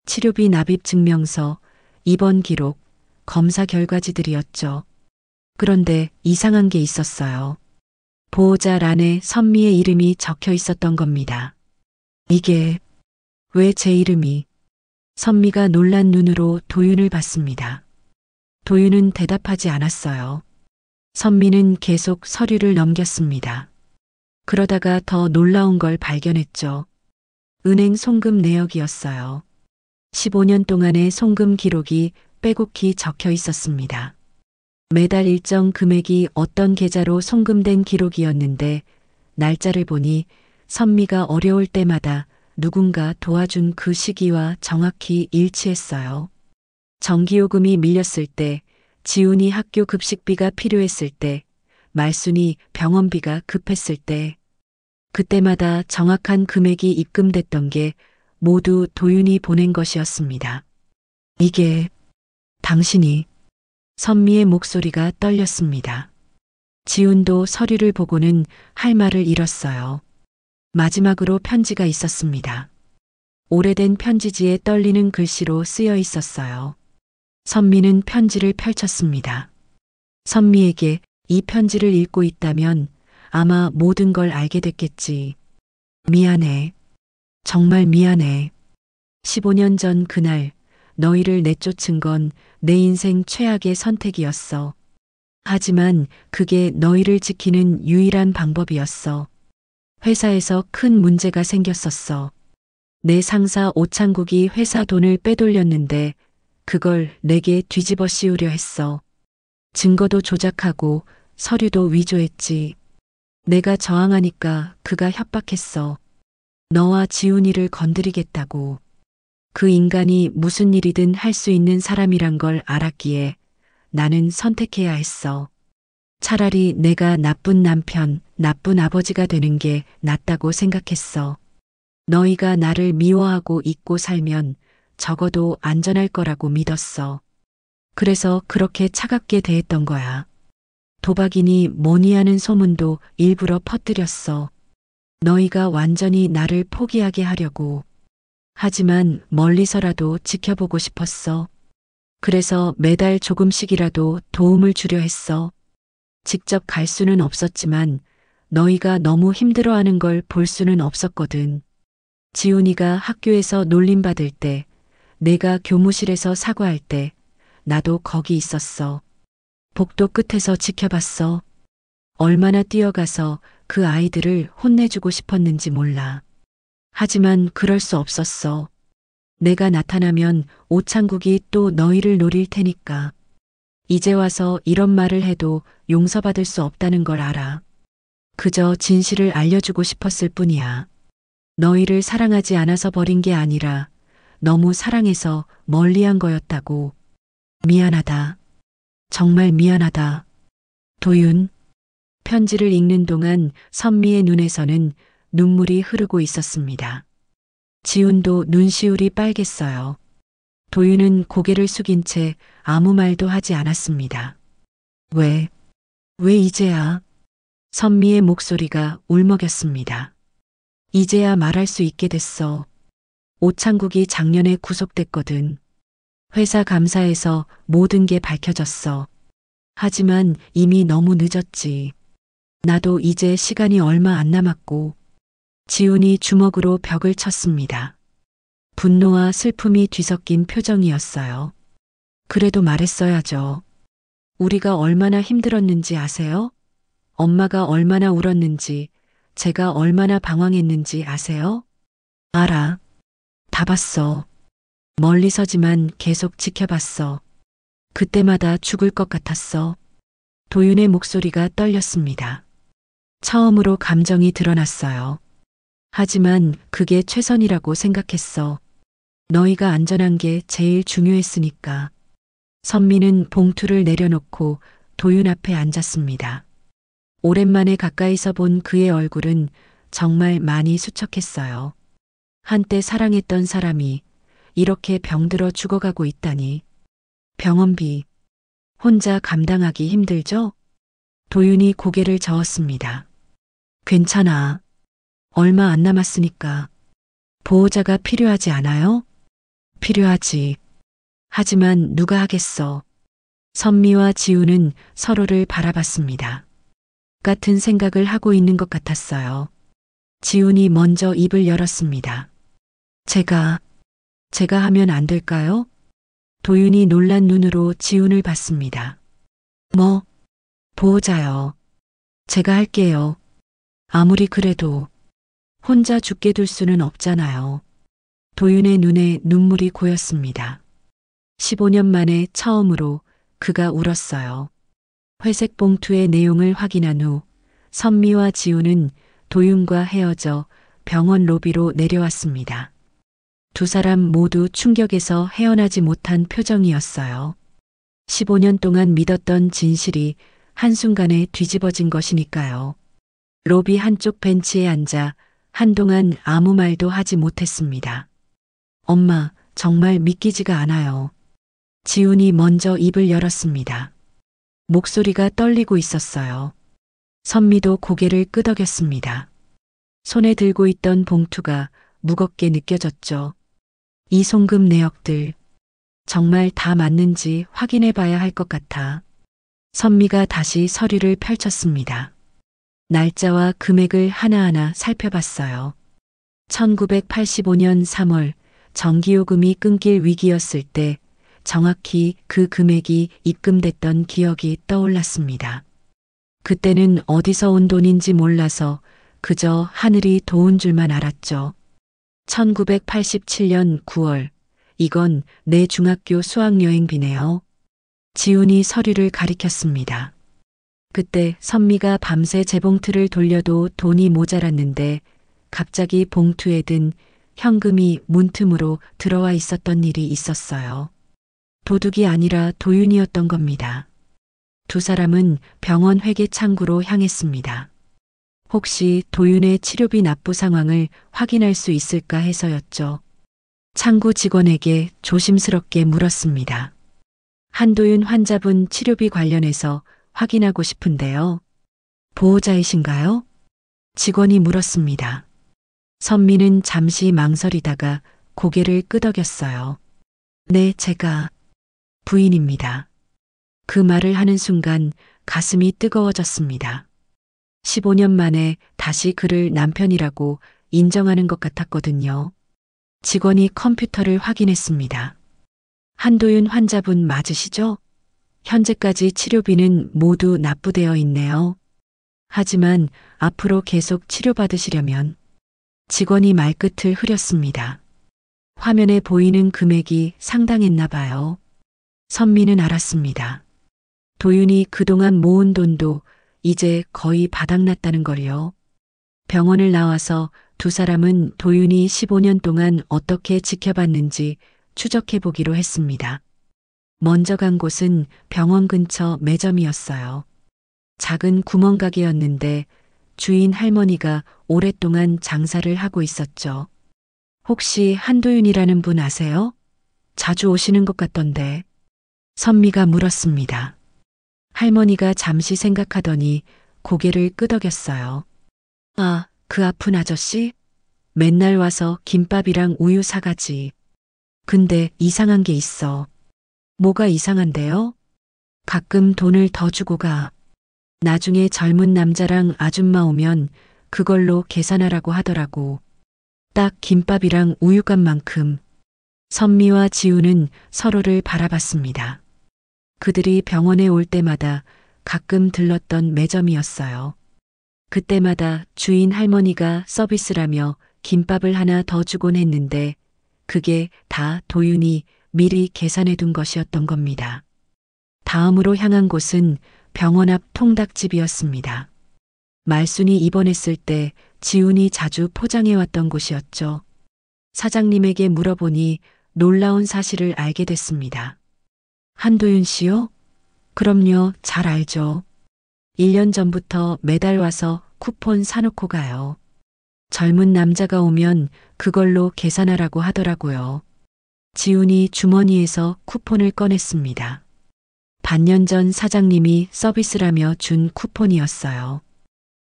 [SPEAKER 2] 치료비 납입 증명서, 입원 기록, 검사 결과지들이었죠. 그런데 이상한 게 있었어요. 보호자 란에 선미의 이름이 적혀 있었던 겁니다. 이게 왜 제 이름이? 선미가 놀란 눈으로 도윤을 봤습니다. 도윤은 대답하지 않았어요. 선미는 계속 서류를 넘겼습니다. 그러다가 더 놀라운 걸 발견했죠. 은행 송금 내역이었어요. 15년 동안의 송금 기록이 빼곡히 적혀 있었습니다. 매달 일정 금액이 어떤 계좌로 송금된 기록이었는데 날짜를 보니 선미가 어려울 때마다 누군가 도와준 그 시기와 정확히 일치했어요. 전기요금이 밀렸을 때, 지훈이 학교 급식비가 필요했을 때, 말순이 병원비가 급했을 때, 그때마다 정확한 금액이 입금됐던 게 모두 도윤이 보낸 것이었습니다. 이게 당신이. 선미의 목소리가 떨렸습니다. 지훈도 서류를 보고는 할 말을 잃었어요. 마지막으로 편지가 있었습니다. 오래된 편지지에 떨리는 글씨로 쓰여 있었어요. 선미는 편지를 펼쳤습니다. 선미에게 이 편지를 읽고 있다면 아마 모든 걸 알게 됐겠지. 미안해. 정말 미안해. 15년 전 그날 너희를 내쫓은 건 내 인생 최악의 선택이었어. 하지만 그게 너희를 지키는 유일한 방법이었어. 회사에서 큰 문제가 생겼었어. 내 상사 오창국이 회사 돈을 빼돌렸는데 그걸 내게 뒤집어 씌우려 했어. 증거도 조작하고 서류도 위조했지. 내가 저항하니까 그가 협박했어. 너와 지훈이를 건드리겠다고. 그 인간이 무슨 일이든 할 수 있는 사람이란 걸 알았기에 나는 선택해야 했어. 차라리 내가 나쁜 남편, 나쁜 아버지가 되는 게 낫다고 생각했어. 너희가 나를 미워하고 잊고 살면 적어도 안전할 거라고 믿었어. 그래서 그렇게 차갑게 대했던 거야. 도박이니 뭐니 하는 소문도 일부러 퍼뜨렸어. 너희가 완전히 나를 포기하게 하려고. 하지만 멀리서라도 지켜보고 싶었어. 그래서 매달 조금씩이라도 도움을 주려 했어. 직접 갈 수는 없었지만 너희가 너무 힘들어하는 걸 볼 수는 없었거든. 지훈이가 학교에서 놀림받을 때, 내가 교무실에서 사과할 때 나도 거기 있었어. 복도 끝에서 지켜봤어. 얼마나 뛰어가서 그 아이들을 혼내주고 싶었는지 몰라. 하지만 그럴 수 없었어. 내가 나타나면 오창국이 또 너희를 노릴 테니까. 이제 와서 이런 말을 해도 용서받을 수 없다는 걸 알아. 그저 진실을 알려주고 싶었을 뿐이야. 너희를 사랑하지 않아서 버린 게 아니라 너무 사랑해서 멀리한 거였다고. 미안하다. 정말 미안하다. 도윤. 편지를 읽는 동안 선미의 눈에서는 눈물이 흐르고 있었습니다. 지훈도 눈시울이 빨갰어요. 도윤은 고개를 숙인 채 아무 말도 하지 않았습니다. 왜 이제야? 선미의 목소리가 울먹였습니다. 이제야 말할 수 있게 됐어. 오창국이 작년에 구속됐거든. 회사 감사에서 모든 게 밝혀졌어. 하지만 이미 너무 늦었지. 나도 이제 시간이 얼마 안 남았고. 지훈이 주먹으로 벽을 쳤습니다. 분노와 슬픔이 뒤섞인 표정이었어요. 그래도 말했어야죠. 우리가 얼마나 힘들었는지 아세요? 엄마가 얼마나 울었는지, 제가 얼마나 방황했는지 아세요? 알아. 다 봤어. 멀리서지만 계속 지켜봤어. 그때마다 죽을 것 같았어. 도윤의 목소리가 떨렸습니다. 처음으로 감정이 드러났어요. 하지만 그게 최선이라고 생각했어. 너희가 안전한 게 제일 중요했으니까. 선미는 봉투를 내려놓고 도윤 앞에 앉았습니다. 오랜만에 가까이서 본 그의 얼굴은 정말 많이 수척했어요. 한때 사랑했던 사람이 이렇게 병들어 죽어가고 있다니. 병원비 혼자 감당하기 힘들죠? 도윤이 고개를 저었습니다. 괜찮아. 얼마 안 남았으니까. 보호자가 필요하지 않아요? 필요하지. 하지만 누가 하겠어. 선미와 지우는 서로를 바라봤습니다. 같은 생각을 하고 있는 것 같았어요. 지훈이 먼저 입을 열었습니다. 제가 하면 안 될까요? 도윤이 놀란 눈으로 지훈을 봤습니다. 뭐? 보호자요. 제가 할게요. 아무리 그래도 혼자 죽게 둘 수는 없잖아요. 도윤의 눈에 눈물이 고였습니다. 15년 만에 처음으로 그가 울었어요. 회색 봉투의 내용을 확인한 후 선미와 지우는 도윤과 헤어져 병원 로비로 내려왔습니다. 두 사람 모두 충격에서 헤어나지 못한 표정이었어요. 15년 동안 믿었던 진실이 한순간에 뒤집어진 것이니까요. 로비 한쪽 벤치에 앉아 한동안 아무 말도 하지 못했습니다. 엄마, 정말 믿기지가 않아요. 지훈이 먼저 입을 열었습니다. 목소리가 떨리고 있었어요. 선미도 고개를 끄덕였습니다. 손에 들고 있던 봉투가 무겁게 느껴졌죠. 이 송금 내역들 정말 다 맞는지 확인해 봐야 할 것 같아. 선미가 다시 서류를 펼쳤습니다. 날짜와 금액을 하나하나 살펴봤어요. 1985년 3월 전기요금이 끊길 위기였을 때 정확히 그 금액이 입금됐던 기억이 떠올랐습니다. 그때는 어디서 온 돈인지 몰라서 그저 하늘이 도운 줄만 알았죠. 1987년 9월, 이건 내 중학교 수학여행비네요. 지훈이 서류를 가리켰습니다. 그때 선미가 밤새 재봉틀을 돌려도 돈이 모자랐는데 갑자기 봉투에 든 현금이 문틈으로 들어와 있었던 일이 있었어요. 도둑이 아니라 도윤이었던 겁니다. 두 사람은 병원 회계 창구로 향했습니다. 혹시 도윤의 치료비 납부 상황을 확인할 수 있을까 해서였죠. 창구 직원에게 조심스럽게 물었습니다. 한도윤 환자분 치료비 관련해서 확인하고 싶은데요. 보호자이신가요? 직원이 물었습니다. 선미는 잠시 망설이다가 고개를 끄덕였어요. 네, 제가 부인입니다. 그 말을 하는 순간 가슴이 뜨거워졌습니다. 15년 만에 다시 그를 남편이라고 인정하는 것 같았거든요. 직원이 컴퓨터를 확인했습니다. 한도윤 환자분 맞으시죠? 현재까지 치료비는 모두 납부되어 있네요. 하지만 앞으로 계속 치료받으시려면 직원이 말끝을 흐렸습니다. 화면에 보이는 금액이 상당했나 봐요. 선미는 알았습니다. 도윤이 그동안 모은 돈도 이제 거의 바닥났다는 걸요. 병원을 나와서 두 사람은 도윤이 15년 동안 어떻게 지켜봤는지 추적해 보기로 했습니다. 먼저 간 곳은 병원 근처 매점이었어요. 작은 구멍가게였는데 주인 할머니가 오랫동안 장사를 하고 있었죠. 혹시 한도윤이라는 분 아세요? 자주 오시는 것 같던데. 선미가 물었습니다. 할머니가 잠시 생각하더니 고개를 끄덕였어요. 아, 그 아픈 아저씨? 맨날 와서 김밥이랑 우유 사가지. 근데 이상한 게 있어. 뭐가 이상한데요? 가끔 돈을 더 주고 가. 나중에 젊은 남자랑 아줌마 오면 그걸로 계산하라고 하더라고. 딱 김밥이랑 우유값만큼. 선미와 지우는 서로를 바라봤습니다. 그들이 병원에 올 때마다 가끔 들렀던 매점이었어요. 그때마다 주인 할머니가 서비스라며 김밥을 하나 더 주곤 했는데 그게 다 도윤이 미리 계산해 둔 것이었던 겁니다. 다음으로 향한 곳은 병원 앞 통닭집이었습니다. 말순이 입원했을 때 지훈이 자주 포장해 왔던 곳이었죠. 사장님에게 물어보니 놀라운 사실을 알게 됐습니다. 한도윤 씨요? 그럼요, 잘 알죠. 1년 전부터 매달 와서 쿠폰 사놓고 가요. 젊은 남자가 오면 그걸로 계산하라고 하더라고요. 지훈이 주머니에서 쿠폰을 꺼냈습니다. 반년 전 사장님이 서비스라며 준 쿠폰이었어요.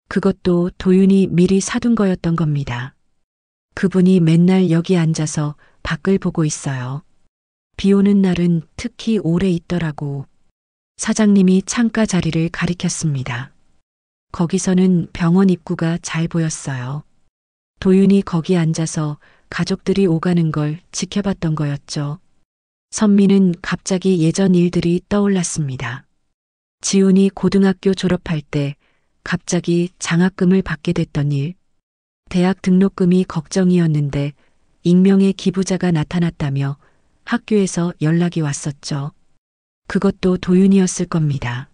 [SPEAKER 2] 그것도 도윤이 미리 사둔 거였던 겁니다. 그분이 맨날 여기 앉아서 밖을 보고 있어요. 비 오는 날은 특히 오래 있더라고. 사장님이 창가 자리를 가리켰습니다. 거기서는 병원 입구가 잘 보였어요. 도윤이 거기 앉아서 가족들이 오가는 걸 지켜봤던 거였죠. 선미는 갑자기 예전 일들이 떠올랐습니다. 지훈이 고등학교 졸업할 때 갑자기 장학금을 받게 됐던 일. 대학 등록금이 걱정이었는데 익명의 기부자가 나타났다며 학교에서 연락이 왔었죠. 그것도 도윤이었을 겁니다.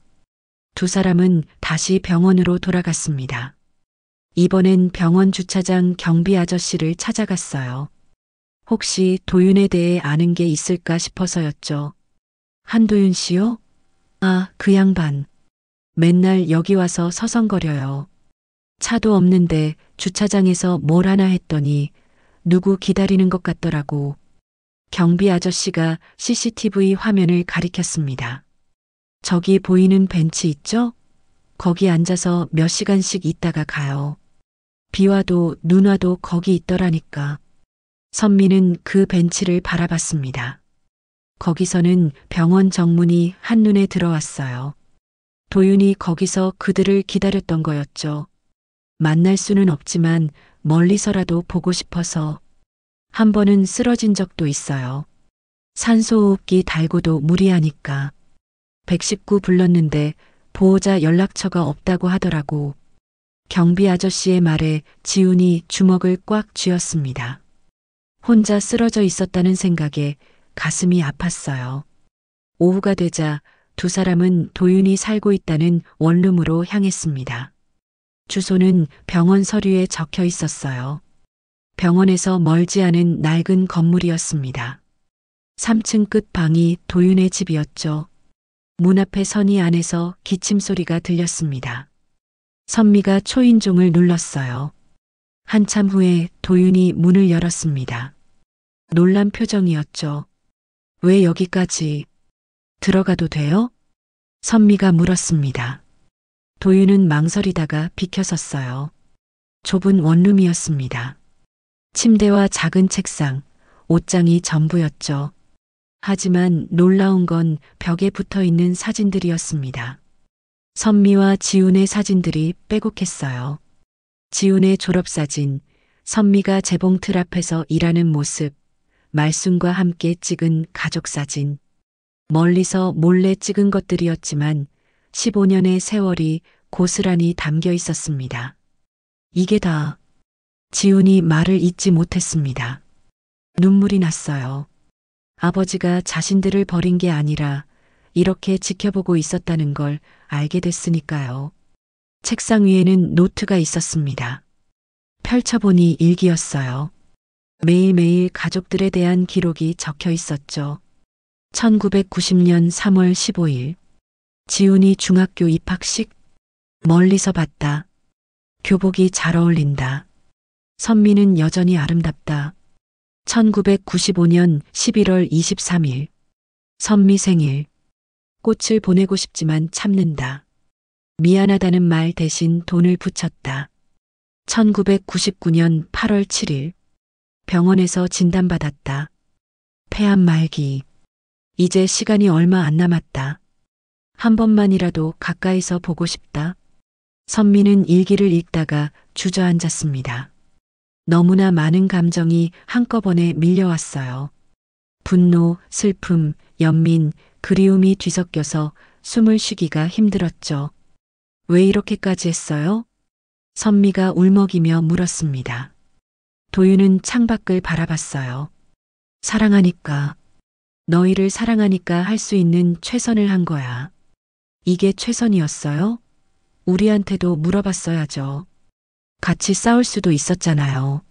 [SPEAKER 2] 두 사람은 다시 병원으로 돌아갔습니다. 이번엔 병원 주차장 경비 아저씨를 찾아갔어요. 혹시 도윤에 대해 아는 게 있을까 싶어서였죠. 한도윤 씨요? 아, 그 양반. 맨날 여기 와서 서성거려요. 차도 없는데 주차장에서 뭘 하나 했더니 누구 기다리는 것 같더라고. 경비 아저씨가 CCTV 화면을 가리켰습니다. 저기 보이는 벤치 있죠? 거기 앉아서 몇 시간씩 있다가 가요. 비 와도 눈 와도 거기 있더라니까. 선미는 그 벤치를 바라봤습니다. 거기서는 병원 정문이 한눈에 들어왔어요. 도윤이 거기서 그들을 기다렸던 거였죠. 만날 수는 없지만 멀리서라도 보고 싶어서. 한 번은 쓰러진 적도 있어요. 산소호흡기 달고도 무리하니까. 119 불렀는데 보호자 연락처가 없다고 하더라고. 경비 아저씨의 말에 지훈이 주먹을 꽉 쥐었습니다. 혼자 쓰러져 있었다는 생각에 가슴이 아팠어요. 오후가 되자 두 사람은 도윤이 살고 있다는 원룸으로 향했습니다. 주소는 병원 서류에 적혀 있었어요. 병원에서 멀지 않은 낡은 건물이었습니다. 3층 끝 방이 도윤의 집이었죠. 문 앞에 서니 안에서 기침 소리가 들렸습니다. 선미가 초인종을 눌렀어요. 한참 후에 도윤이 문을 열었습니다. 놀란 표정이었죠. 왜 여기까지? 들어가도 돼요? 선미가 물었습니다. 도윤은 망설이다가 비켜섰어요. 좁은 원룸이었습니다. 침대와 작은 책상, 옷장이 전부였죠. 하지만 놀라운 건 벽에 붙어 있는 사진들이었습니다. 선미와 지훈의 사진들이 빼곡했어요. 지훈의 졸업사진, 선미가 재봉틀 앞에서 일하는 모습, 말순과 함께 찍은 가족사진. 멀리서 몰래 찍은 것들이었지만 15년의 세월이 고스란히 담겨 있었습니다. 이게 다 지훈이 말을 잇지 못했습니다. 눈물이 났어요. 아버지가 자신들을 버린 게 아니라 이렇게 지켜보고 있었다는 걸 알게 됐으니까요. 책상 위에는 노트가 있었습니다. 펼쳐보니 일기였어요. 매일매일 가족들에 대한 기록이 적혀 있었죠. 1990년 3월 15일. 지훈이 중학교 입학식. 멀리서 봤다. 교복이 잘 어울린다. 선미는 여전히 아름답다. 1995년 11월 23일. 선미 생일. 꽃을 보내고 싶지만 참는다. 미안하다는 말 대신 돈을 붙였다. 1999년 8월 7일. 병원에서 진단받았다. 폐암 말기. 이제 시간이 얼마 안 남았다. 한 번만이라도 가까이서 보고 싶다. 선미는 일기를 읽다가 주저앉았습니다. 너무나 많은 감정이 한꺼번에 밀려왔어요. 분노, 슬픔, 연민, 그리움이 뒤섞여서 숨을 쉬기가 힘들었죠. 왜 이렇게까지 했어요? 선미가 울먹이며 물었습니다. 도윤은 창밖을 바라봤어요. 사랑하니까. 너희를 사랑하니까 할 수 있는 최선을 한 거야. 이게 최선이었어요? 우리한테도 물어봤어야죠. 같이 싸울 수도 있었잖아요.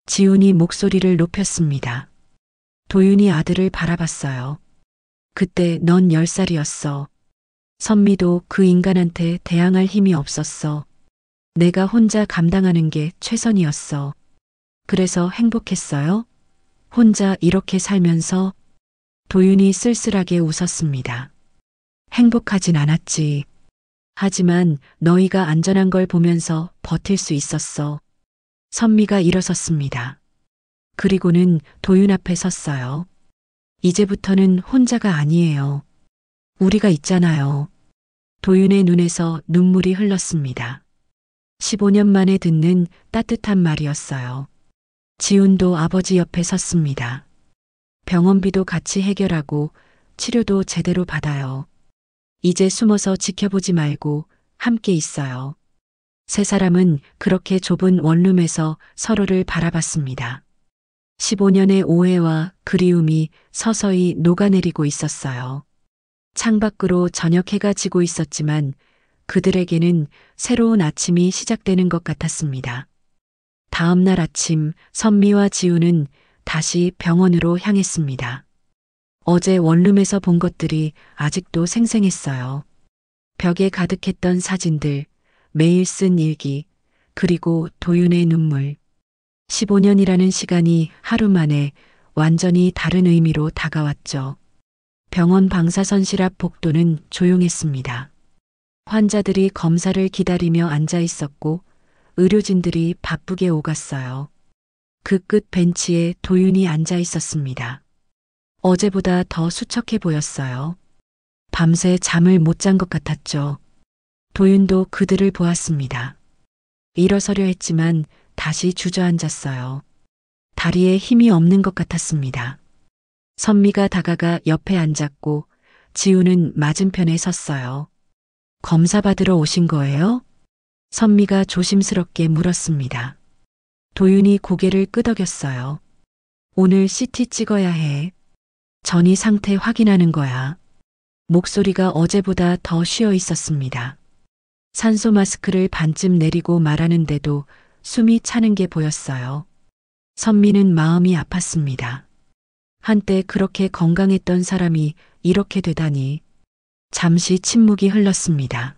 [SPEAKER 2] 지훈이 목소리를 높였습니다. 도윤이 아들을 바라봤어요. 그때 넌 10살이었어. 선미도 그 인간한테 대항할 힘이 없었어. 내가 혼자 감당하는 게 최선이었어. 그래서 행복했어요? 혼자 이렇게 살면서? 도윤이 쓸쓸하게 웃었습니다. 행복하진 않았지. 하지만 너희가 안전한 걸 보면서 버틸 수 있었어. 선미가 일어섰습니다. 그리고는 도윤 앞에 섰어요. 이제부터는 혼자가 아니에요. 우리가 있잖아요. 도윤의 눈에서 눈물이 흘렀습니다. 15년 만에 듣는 따뜻한 말이었어요. 지훈도 아버지 옆에 섰습니다. 병원비도 같이 해결하고 치료도 제대로 받아요. 이제 숨어서 지켜보지 말고 함께 있어요. 세 사람은 그렇게 좁은 원룸에서 서로를 바라봤습니다. 15년의 오해와 그리움이 서서히 녹아내리고 있었어요. 창밖으로 저녁 해가 지고 있었지만 그들에게는 새로운 아침이 시작되는 것 같았습니다. 다음 날 아침 선미와 지우는 다시 병원으로 향했습니다. 어제 원룸에서 본 것들이 아직도 생생했어요. 벽에 가득했던 사진들, 매일 쓴 일기, 그리고 도윤의 눈물. 15년이라는 시간이 하루 만에 완전히 다른 의미로 다가왔죠. 병원 방사선실 앞 복도는 조용했습니다. 환자들이 검사를 기다리며 앉아 있었고 의료진들이 바쁘게 오갔어요. 그 끝 벤치에 도윤이 앉아 있었습니다. 어제보다 더 수척해 보였어요. 밤새 잠을 못 잔 것 같았죠. 도윤도 그들을 보았습니다. 일어서려 했지만 다시 주저앉았어요. 다리에 힘이 없는 것 같았습니다. 선미가 다가가 옆에 앉았고 지우는 맞은편에 섰어요. 검사 받으러 오신 거예요? 선미가 조심스럽게 물었습니다. 도윤이 고개를 끄덕였어요. 오늘 CT 찍어야 해. 전이 상태 확인하는 거야. 목소리가 어제보다 더 쉬어 있었습니다. 산소 마스크를 반쯤 내리고 말하는데도 숨이 차는 게 보였어요. 선미는 마음이 아팠습니다. 한때 그렇게 건강했던 사람이 이렇게 되다니. 잠시 침묵이 흘렀습니다.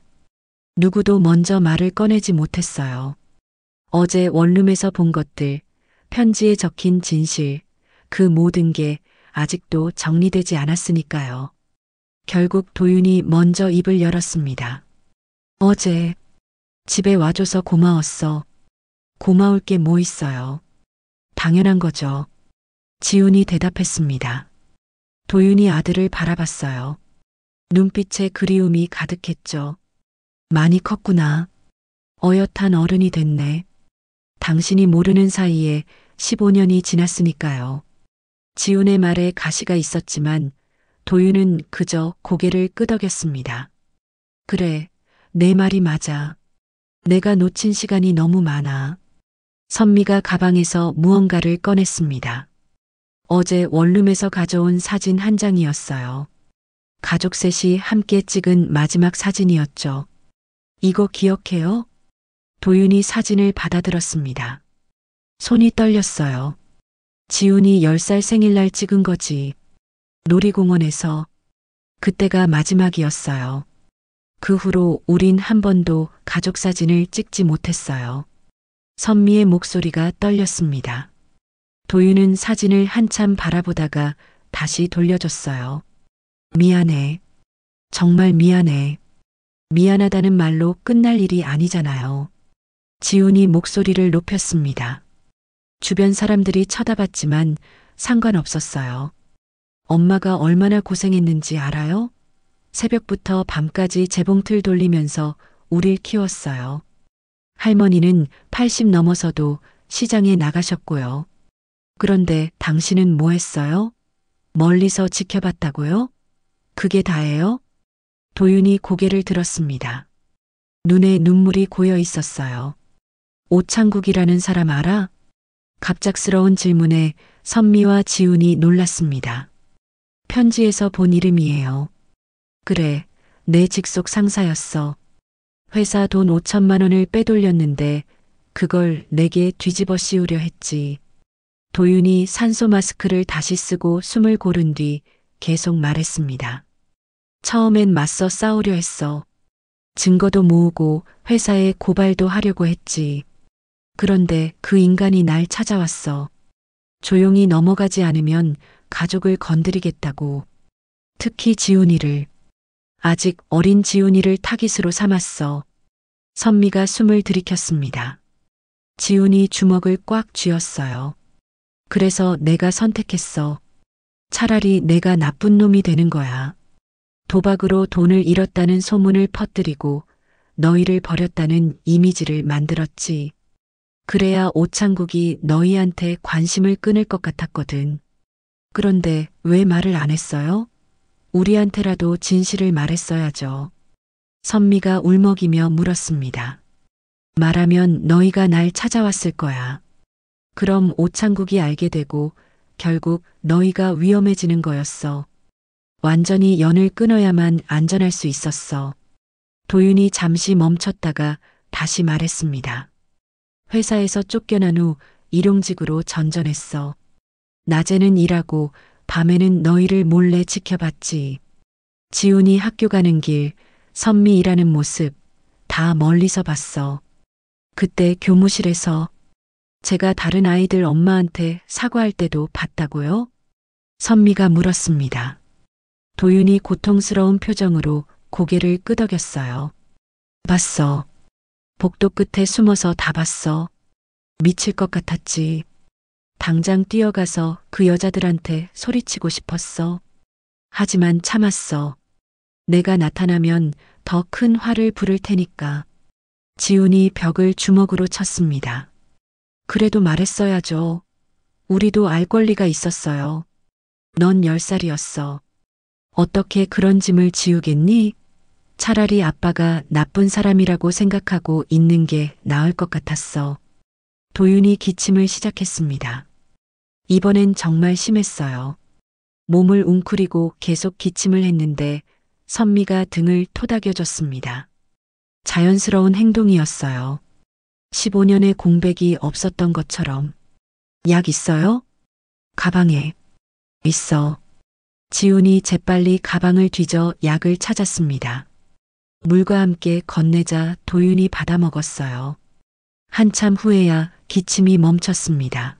[SPEAKER 2] 누구도 먼저 말을 꺼내지 못했어요. 어제 원룸에서 본 것들, 편지에 적힌 진실, 그 모든 게 아직도 정리되지 않았으니까요. 결국 도윤이 먼저 입을 열었습니다. 어제 집에 와줘서 고마웠어. 고마울 게 뭐 있어요. 당연한 거죠. 지훈이 대답했습니다. 도윤이 아들을 바라봤어요. 눈빛에 그리움이 가득했죠. 많이 컸구나. 어엿한 어른이 됐네. 당신이 모르는 사이에 15년이 지났으니까요. 지훈의 말에 가시가 있었지만 도윤은 그저 고개를 끄덕였습니다. 그래, 내 말이 맞아. 내가 놓친 시간이 너무 많아. 선미가 가방에서 무언가를 꺼냈습니다. 어제 원룸에서 가져온 사진 한 장이었어요. 가족 셋이 함께 찍은 마지막 사진이었죠. 이거 기억해요? 도윤이 사진을 받아들었습니다. 손이 떨렸어요. 지훈이 10살 생일날 찍은 거지. 놀이공원에서. 그때가 마지막이었어요. 그 후로 우린 한 번도 가족 사진을 찍지 못했어요. 선미의 목소리가 떨렸습니다. 도윤은 사진을 한참 바라보다가 다시 돌려줬어요. 미안해. 정말 미안해. 미안하다는 말로 끝날 일이 아니잖아요. 지훈이 목소리를 높였습니다. 주변 사람들이 쳐다봤지만 상관없었어요. 엄마가 얼마나 고생했는지 알아요? 새벽부터 밤까지 재봉틀 돌리면서 우릴 키웠어요. 할머니는 80 넘어서도 시장에 나가셨고요. 그런데 당신은 뭐 했어요? 멀리서 지켜봤다고요? 그게 다예요? 도윤이 고개를 들었습니다. 눈에 눈물이 고여 있었어요. 오창국이라는 사람 알아? 갑작스러운 질문에 선미와 지훈이 놀랐습니다. 편지에서 본 이름이에요. 그래, 내 직속 상사였어. 회사 돈 5천만 원을 빼돌렸는데 그걸 내게 뒤집어 씌우려 했지. 도윤이 산소 마스크를 다시 쓰고 숨을 고른 뒤 계속 말했습니다. 처음엔 맞서 싸우려 했어. 증거도 모으고 회사에 고발도 하려고 했지. 그런데 그 인간이 날 찾아왔어. 조용히 넘어가지 않으면 가족을 건드리겠다고. 특히 지훈이를. 아직 어린 지훈이를 타깃으로 삼았어. 선미가 숨을 들이켰습니다. 지훈이 주먹을 꽉 쥐었어요. 그래서 내가 선택했어. 차라리 내가 나쁜 놈이 되는 거야. 도박으로 돈을 잃었다는 소문을 퍼뜨리고 너희를 버렸다는 이미지를 만들었지. 그래야 오창국이 너희한테 관심을 끊을 것 같았거든. 그런데 왜 말을 안 했어요? 우리한테라도 진실을 말했어야죠. 선미가 울먹이며 물었습니다. 말하면 너희가 날 찾아왔을 거야. 그럼 오창국이 알게 되고 결국 너희가 위험해지는 거였어. 완전히 연을 끊어야만 안전할 수 있었어. 도윤이 잠시 멈췄다가 다시 말했습니다. 회사에서 쫓겨난 후 일용직으로 전전했어. 낮에는 일하고 밤에는 너희를 몰래 지켜봤지. 지훈이 학교 가는 길, 선미 일하는 모습 다 멀리서 봤어. 그때 교무실에서 제가 다른 아이들 엄마한테 사과할 때도 봤다고요? 선미가 물었습니다. 도윤이 고통스러운 표정으로 고개를 끄덕였어요. 봤어. 복도 끝에 숨어서 다 봤어. 미칠 것 같았지. 당장 뛰어가서 그 여자들한테 소리치고 싶었어. 하지만 참았어. 내가 나타나면 더 큰 화를 부를 테니까. 지훈이 벽을 주먹으로 쳤습니다. 그래도 말했어야죠. 우리도 알 권리가 있었어요. 넌 10살이었어. 어떻게 그런 짐을 지우겠니? 차라리 아빠가 나쁜 사람이라고 생각하고 있는 게 나을 것 같았어. 도윤이 기침을 시작했습니다. 이번엔 정말 심했어요. 몸을 웅크리고 계속 기침을 했는데 선미가 등을 토닥여줬습니다. 자연스러운 행동이었어요. 15년의 공백이 없었던 것처럼. 약 있어요? 가방에. 있어. 지훈이 재빨리 가방을 뒤져 약을 찾았습니다. 물과 함께 건네자 도윤이 받아 먹었어요. 한참 후에야 기침이 멈췄습니다.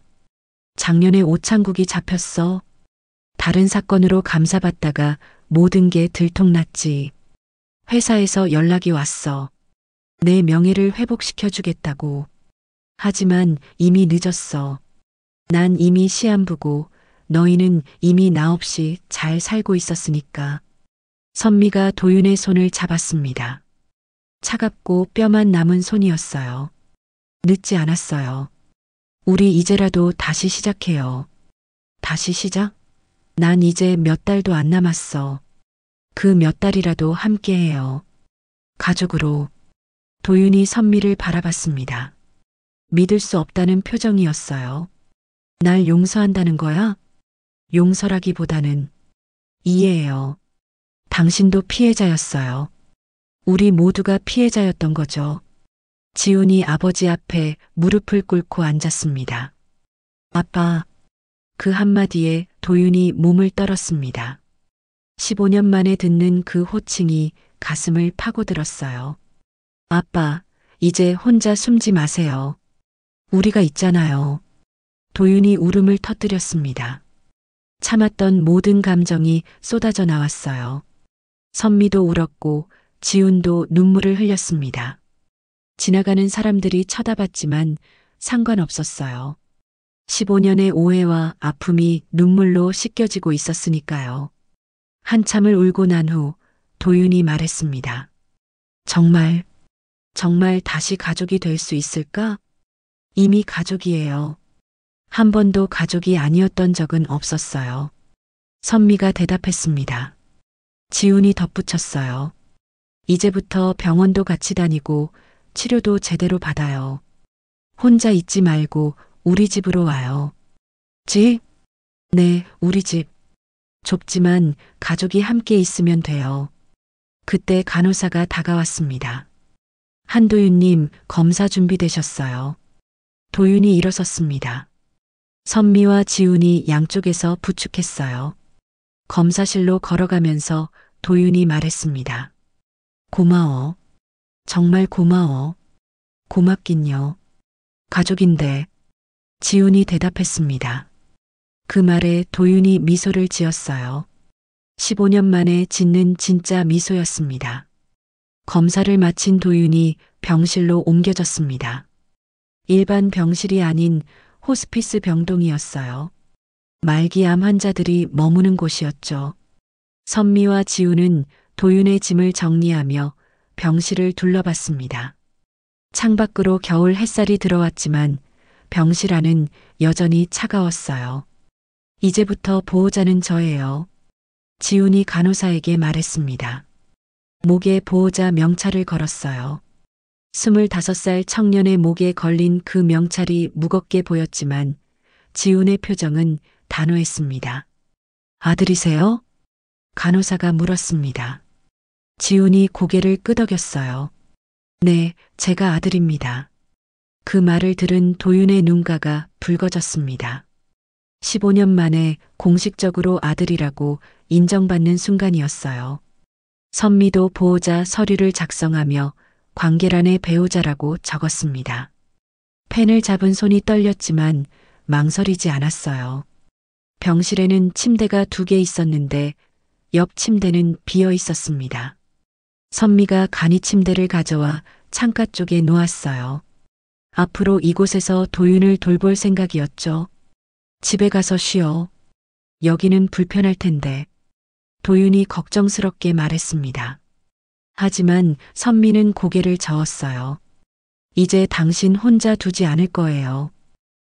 [SPEAKER 2] 작년에 오창국이 잡혔어. 다른 사건으로 감사받다가 모든 게 들통났지. 회사에서 연락이 왔어. 내 명예를 회복시켜주겠다고. 하지만 이미 늦었어. 난 이미 시한부고 너희는 이미 나 없이 잘 살고 있었으니까. 선미가 도윤의 손을 잡았습니다. 차갑고 뼈만 남은 손이었어요. 늦지 않았어요. 우리 이제라도 다시 시작해요. 다시 시작? 난 이제 몇 달도 안 남았어. 그 몇 달이라도 함께해요. 가족으로. 도윤이 선미를 바라봤습니다. 믿을 수 없다는 표정이었어요. 날 용서한다는 거야? 용서라기보다는 이해해요. 당신도 피해자였어요. 우리 모두가 피해자였던 거죠. 지훈이 아버지 앞에 무릎을 꿇고 앉았습니다. 아빠. 그 한마디에 도윤이 몸을 떨었습니다. 15년 만에 듣는 그 호칭이 가슴을 파고들었어요. 아빠, 이제 혼자 숨지 마세요. 우리가 있잖아요. 도윤이 울음을 터뜨렸습니다. 참았던 모든 감정이 쏟아져 나왔어요. 선미도 울었고 지훈도 눈물을 흘렸습니다. 지나가는 사람들이 쳐다봤지만 상관없었어요. 15년의 오해와 아픔이 눈물로 씻겨지고 있었으니까요. 한참을 울고 난 후 도윤이 말했습니다. 정말 다시 가족이 될 수 있을까? 이미 가족이에요. 한 번도 가족이 아니었던 적은 없었어요. 선미가 대답했습니다. 지훈이 덧붙였어요. 이제부터 병원도 같이 다니고 치료도 제대로 받아요. 혼자 있지 말고 우리 집으로 와요. 집? 네, 우리 집. 좁지만 가족이 함께 있으면 돼요. 그때 간호사가 다가왔습니다. 한도윤님, 검사 준비되셨어요. 도윤이 일어섰습니다. 선미와 지훈이 양쪽에서 부축했어요. 검사실로 걸어가면서 도윤이 말했습니다. 고마워. 정말 고마워. 고맙긴요. 가족인데. 지훈이 대답했습니다. 그 말에 도윤이 미소를 지었어요. 15년 만에 짓는 진짜 미소였습니다. 검사를 마친 도윤이 병실로 옮겨졌습니다. 일반 병실이 아닌 호스피스 병동이었어요. 말기암 환자들이 머무는 곳이었죠. 선미와 지훈은 도윤의 짐을 정리하며 병실을 둘러봤습니다. 창밖으로 겨울 햇살이 들어왔지만 병실 안은 여전히 차가웠어요. 이제부터 보호자는 저예요. 지훈이 간호사에게 말했습니다. 목에 보호자 명찰을 걸었어요. 25살 청년의 목에 걸린 그 명찰이 무겁게 보였지만 지훈의 표정은 단호했습니다. 아들이세요? 간호사가 물었습니다. 지훈이 고개를 끄덕였어요. 네, 제가 아들입니다. 그 말을 들은 도윤의 눈가가 붉어졌습니다. 15년 만에 공식적으로 아들이라고 인정받는 순간이었어요. 선미도 보호자 서류를 작성하며 관계란에 배우자라고 적었습니다. 펜을 잡은 손이 떨렸지만 망설이지 않았어요. 병실에는 침대가 2개 있었는데 옆 침대는 비어 있었습니다. 선미가 간이 침대를 가져와 창가 쪽에 놓았어요. 앞으로 이곳에서 도윤을 돌볼 생각이었죠. 집에 가서 쉬어. 여기는 불편할 텐데. 도윤이 걱정스럽게 말했습니다. 하지만 선미는 고개를 저었어요. 이제 당신 혼자 두지 않을 거예요.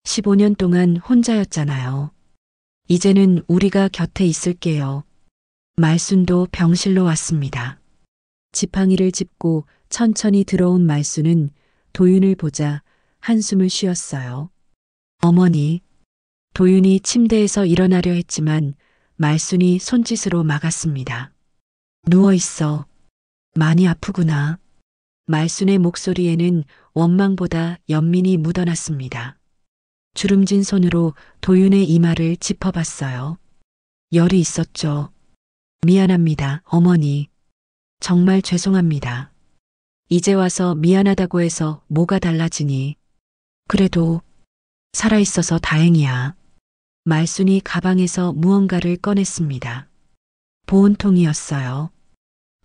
[SPEAKER 2] 15년 동안 혼자였잖아요. 이제는 우리가 곁에 있을게요. 말순도 병실로 왔습니다. 지팡이를 짚고 천천히 들어온 말순은 도윤을 보자 한숨을 쉬었어요. 어머니. 도윤이 침대에서 일어나려 했지만 말순이 손짓으로 막았습니다. 누워있어. 많이 아프구나. 말순의 목소리에는 원망보다 연민이 묻어났습니다. 주름진 손으로 도윤의 이마를 짚어봤어요. 열이 있었죠. 미안합니다, 어머니. 정말 죄송합니다. 이제 와서 미안하다고 해서 뭐가 달라지니. 그래도 살아있어서 다행이야. 말순이 가방에서 무언가를 꺼냈습니다. 보온통이었어요.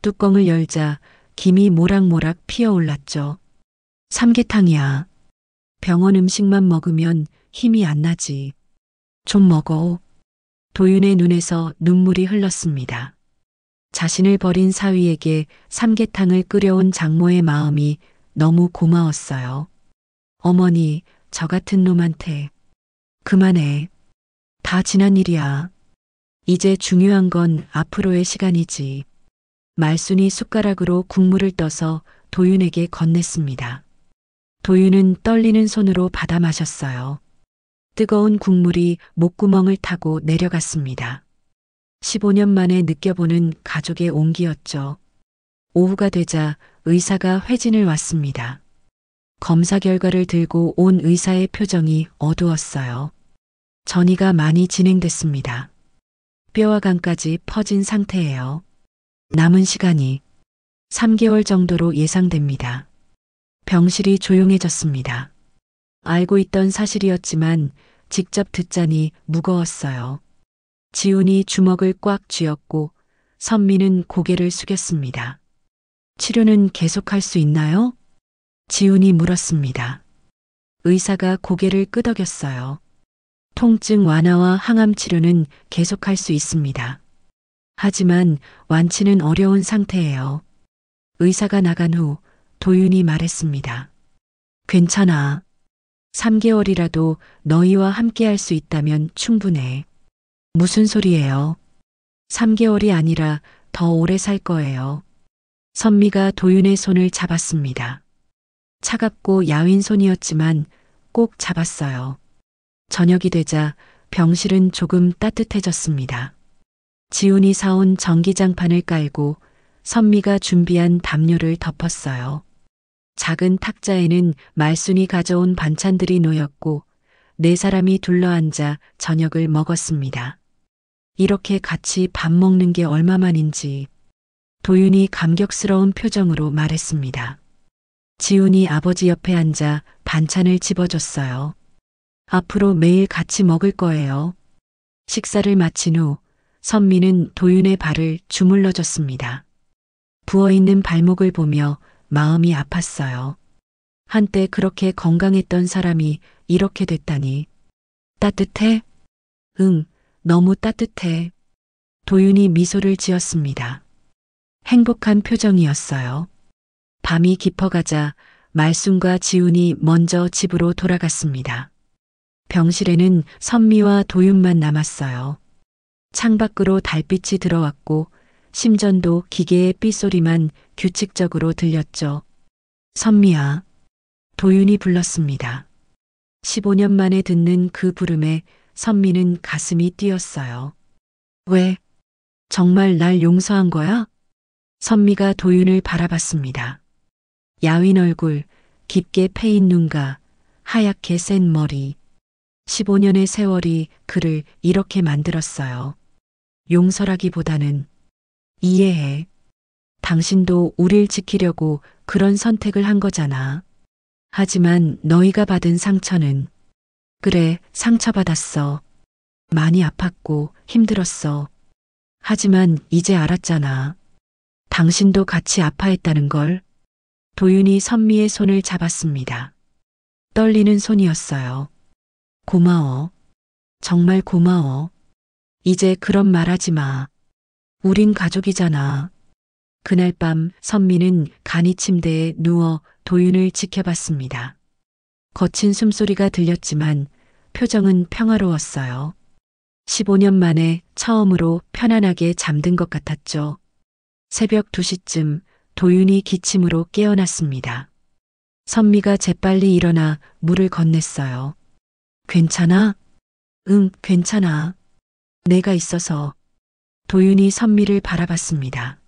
[SPEAKER 2] 뚜껑을 열자 김이 모락모락 피어올랐죠. 삼계탕이야. 병원 음식만 먹으면 힘이 안 나지. 좀 먹어. 도윤의 눈에서 눈물이 흘렀습니다. 자신을 버린 사위에게 삼계탕을 끓여온 장모의 마음이 너무 고마웠어요. 어머니, 저 같은 놈한테. 그만해. 다 지난 일이야. 이제 중요한 건 앞으로의 시간이지. 말순이 숟가락으로 국물을 떠서 도윤에게 건넸습니다. 도윤은 떨리는 손으로 받아 마셨어요. 뜨거운 국물이 목구멍을 타고 내려갔습니다. 15년 만에 느껴보는 가족의 온기였죠. 오후가 되자 의사가 회진을 왔습니다. 검사 결과를 들고 온 의사의 표정이 어두웠어요. 전이가 많이 진행됐습니다. 뼈와 간까지 퍼진 상태예요. 남은 시간이 3개월 정도로 예상됩니다. 병실이 조용해졌습니다. 알고 있던 사실이었지만 직접 듣자니 무거웠어요. 지훈이 주먹을 꽉 쥐었고 선미는 고개를 숙였습니다. 치료는 계속할 수 있나요? 지훈이 물었습니다. 의사가 고개를 끄덕였어요. 통증 완화와 항암 치료는 계속할 수 있습니다. 하지만 완치는 어려운 상태예요. 의사가 나간 후 도윤이 말했습니다. 괜찮아. 3개월이라도 너희와 함께 할 수 있다면 충분해. 무슨 소리예요? 3개월이 아니라 더 오래 살 거예요. 선미가 도윤의 손을 잡았습니다. 차갑고 야윈 손이었지만 꼭 잡았어요. 저녁이 되자 병실은 조금 따뜻해졌습니다. 지훈이 사온 전기장판을 깔고 선미가 준비한 담요를 덮었어요. 작은 탁자에는 말순이 가져온 반찬들이 놓였고 4사람이 둘러앉아 저녁을 먹었습니다. 이렇게 같이 밥 먹는 게 얼마만인지 도윤이 감격스러운 표정으로 말했습니다. 지훈이 아버지 옆에 앉아 반찬을 집어줬어요. 앞으로 매일 같이 먹을 거예요. 식사를 마친 후 선미는 도윤의 발을 주물러줬습니다. 부어있는 발목을 보며 마음이 아팠어요. 한때 그렇게 건강했던 사람이 이렇게 됐다니. 따뜻해? 응, 너무 따뜻해. 도윤이 미소를 지었습니다. 행복한 표정이었어요. 밤이 깊어가자 말순과 지훈이 먼저 집으로 돌아갔습니다. 병실에는 선미와 도윤만 남았어요. 창밖으로 달빛이 들어왔고 심전도 기계의 삐소리만 규칙적으로 들렸죠. 선미야. 도윤이 불렀습니다. 15년 만에 듣는 그 부름에 선미는 가슴이 뛰었어요. 왜? 정말 날 용서한 거야? 선미가 도윤을 바라봤습니다. 야윈 얼굴, 깊게 패인 눈가, 하얗게 센 머리. 15년의 세월이 그를 이렇게 만들었어요. 용서라기보다는 이해해. 당신도 우릴 지키려고 그런 선택을 한 거잖아. 하지만 너희가 받은 상처는 그래, 상처받았어. 많이 아팠고 힘들었어. 하지만 이제 알았잖아. 당신도 같이 아파했다는 걸. 도윤이 선미의 손을 잡았습니다. 떨리는 손이었어요. 고마워. 정말 고마워. 이제 그런 말 하지 마. 우린 가족이잖아. 그날 밤 선미는 간이 침대에 누워 도윤을 지켜봤습니다. 거친 숨소리가 들렸지만 표정은 평화로웠어요. 15년 만에 처음으로 편안하게 잠든 것 같았죠. 새벽 2시쯤 도윤이 기침으로 깨어났습니다. 선미가 재빨리 일어나 물을 건넸어요. 괜찮아? 응, 괜찮아. 내가 있어서. 도윤이 선미를 바라봤습니다.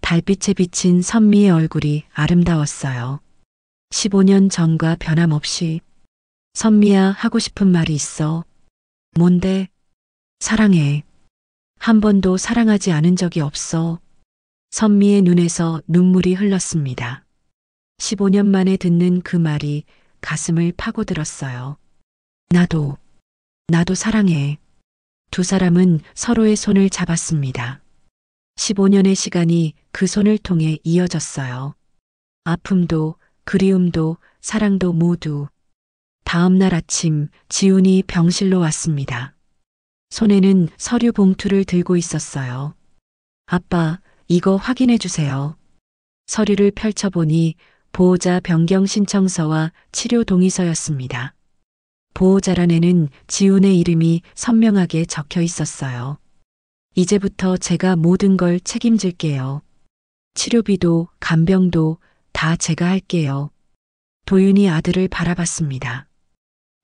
[SPEAKER 2] 달빛에 비친 선미의 얼굴이 아름다웠어요. 15년 전과 변함없이. 선미야, 하고 싶은 말이 있어. 뭔데? 사랑해. 한 번도 사랑하지 않은 적이 없어. 선미의 눈에서 눈물이 흘렀습니다. 15년 만에 듣는 그 말이 가슴을 파고들었어요. 나도 사랑해. 두 사람은 서로의 손을 잡았습니다. 15년의 시간이 그 손을 통해 이어졌어요. 아픔도 그리움도 사랑도 모두. 다음 날 아침 지훈이 병실로 왔습니다. 손에는 서류 봉투를 들고 있었어요. 아빠, 이거 확인해 주세요. 서류를 펼쳐보니 보호자 변경 신청서와 치료 동의서였습니다. 보호자란에는 지훈의 이름이 선명하게 적혀 있었어요. 이제부터 제가 모든 걸 책임질게요. 치료비도 간병도 다 제가 할게요. 도윤이 아들을 바라봤습니다.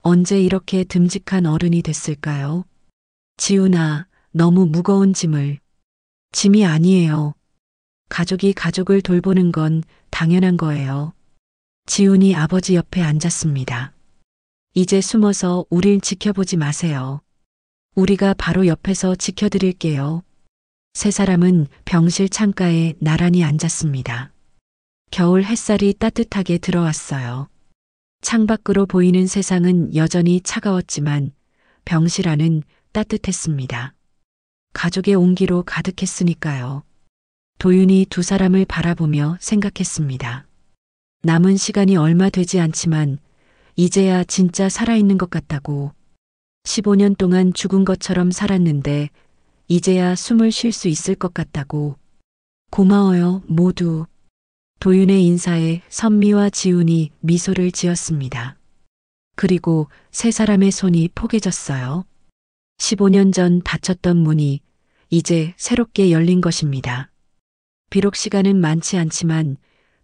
[SPEAKER 2] 언제 이렇게 듬직한 어른이 됐을까요? 지훈아, 너무 무거운 짐이 아니에요. 가족이 가족을 돌보는 건 당연한 거예요. 지훈이 아버지 옆에 앉았습니다. 이제 숨어서 우릴 지켜보지 마세요. 우리가 바로 옆에서 지켜드릴게요. 세 사람은 병실 창가에 나란히 앉았습니다. 겨울 햇살이 따뜻하게 들어왔어요. 창밖으로 보이는 세상은 여전히 차가웠지만 병실 안은 따뜻했습니다. 가족의 온기로 가득했으니까요. 도윤이 두 사람을 바라보며 생각했습니다. 남은 시간이 얼마 되지 않지만 이제야 진짜 살아있는 것 같다고. 15년 동안 죽은 것처럼 살았는데 이제야 숨을 쉴 수 있을 것 같다고. 고마워요, 모두. 도윤의 인사에 선미와 지훈이 미소를 지었습니다. 그리고 세 사람의 손이 포개졌어요. 15년 전 닫혔던 문이 이제 새롭게 열린 것입니다. 비록 시간은 많지 않지만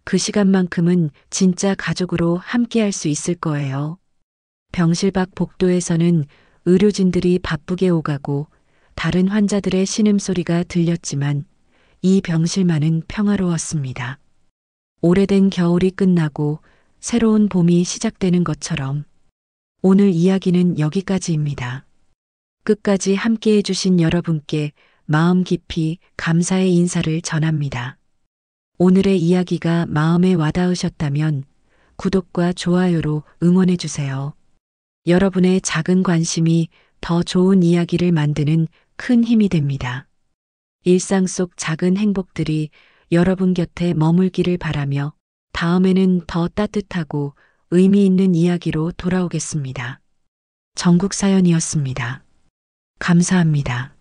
[SPEAKER 2] 그 시간만큼은 진짜 가족으로 함께할 수 있을 거예요. 병실 밖 복도에서는 의료진들이 바쁘게 오가고 다른 환자들의 신음소리가 들렸지만 이 병실만은 평화로웠습니다. 오래된 겨울이 끝나고 새로운 봄이 시작되는 것처럼 오늘 이야기는 여기까지입니다. 끝까지 함께해 주신 여러분께 마음 깊이 감사의 인사를 전합니다. 오늘의 이야기가 마음에 와닿으셨다면 구독과 좋아요로 응원해 주세요. 여러분의 작은 관심이 더 좋은 이야기를 만드는 큰 힘이 됩니다. 일상 속 작은 행복들이 여러분 곁에 머물기를 바라며 다음에는 더 따뜻하고 의미 있는 이야기로 돌아오겠습니다. 정국사연이었습니다. 감사합니다.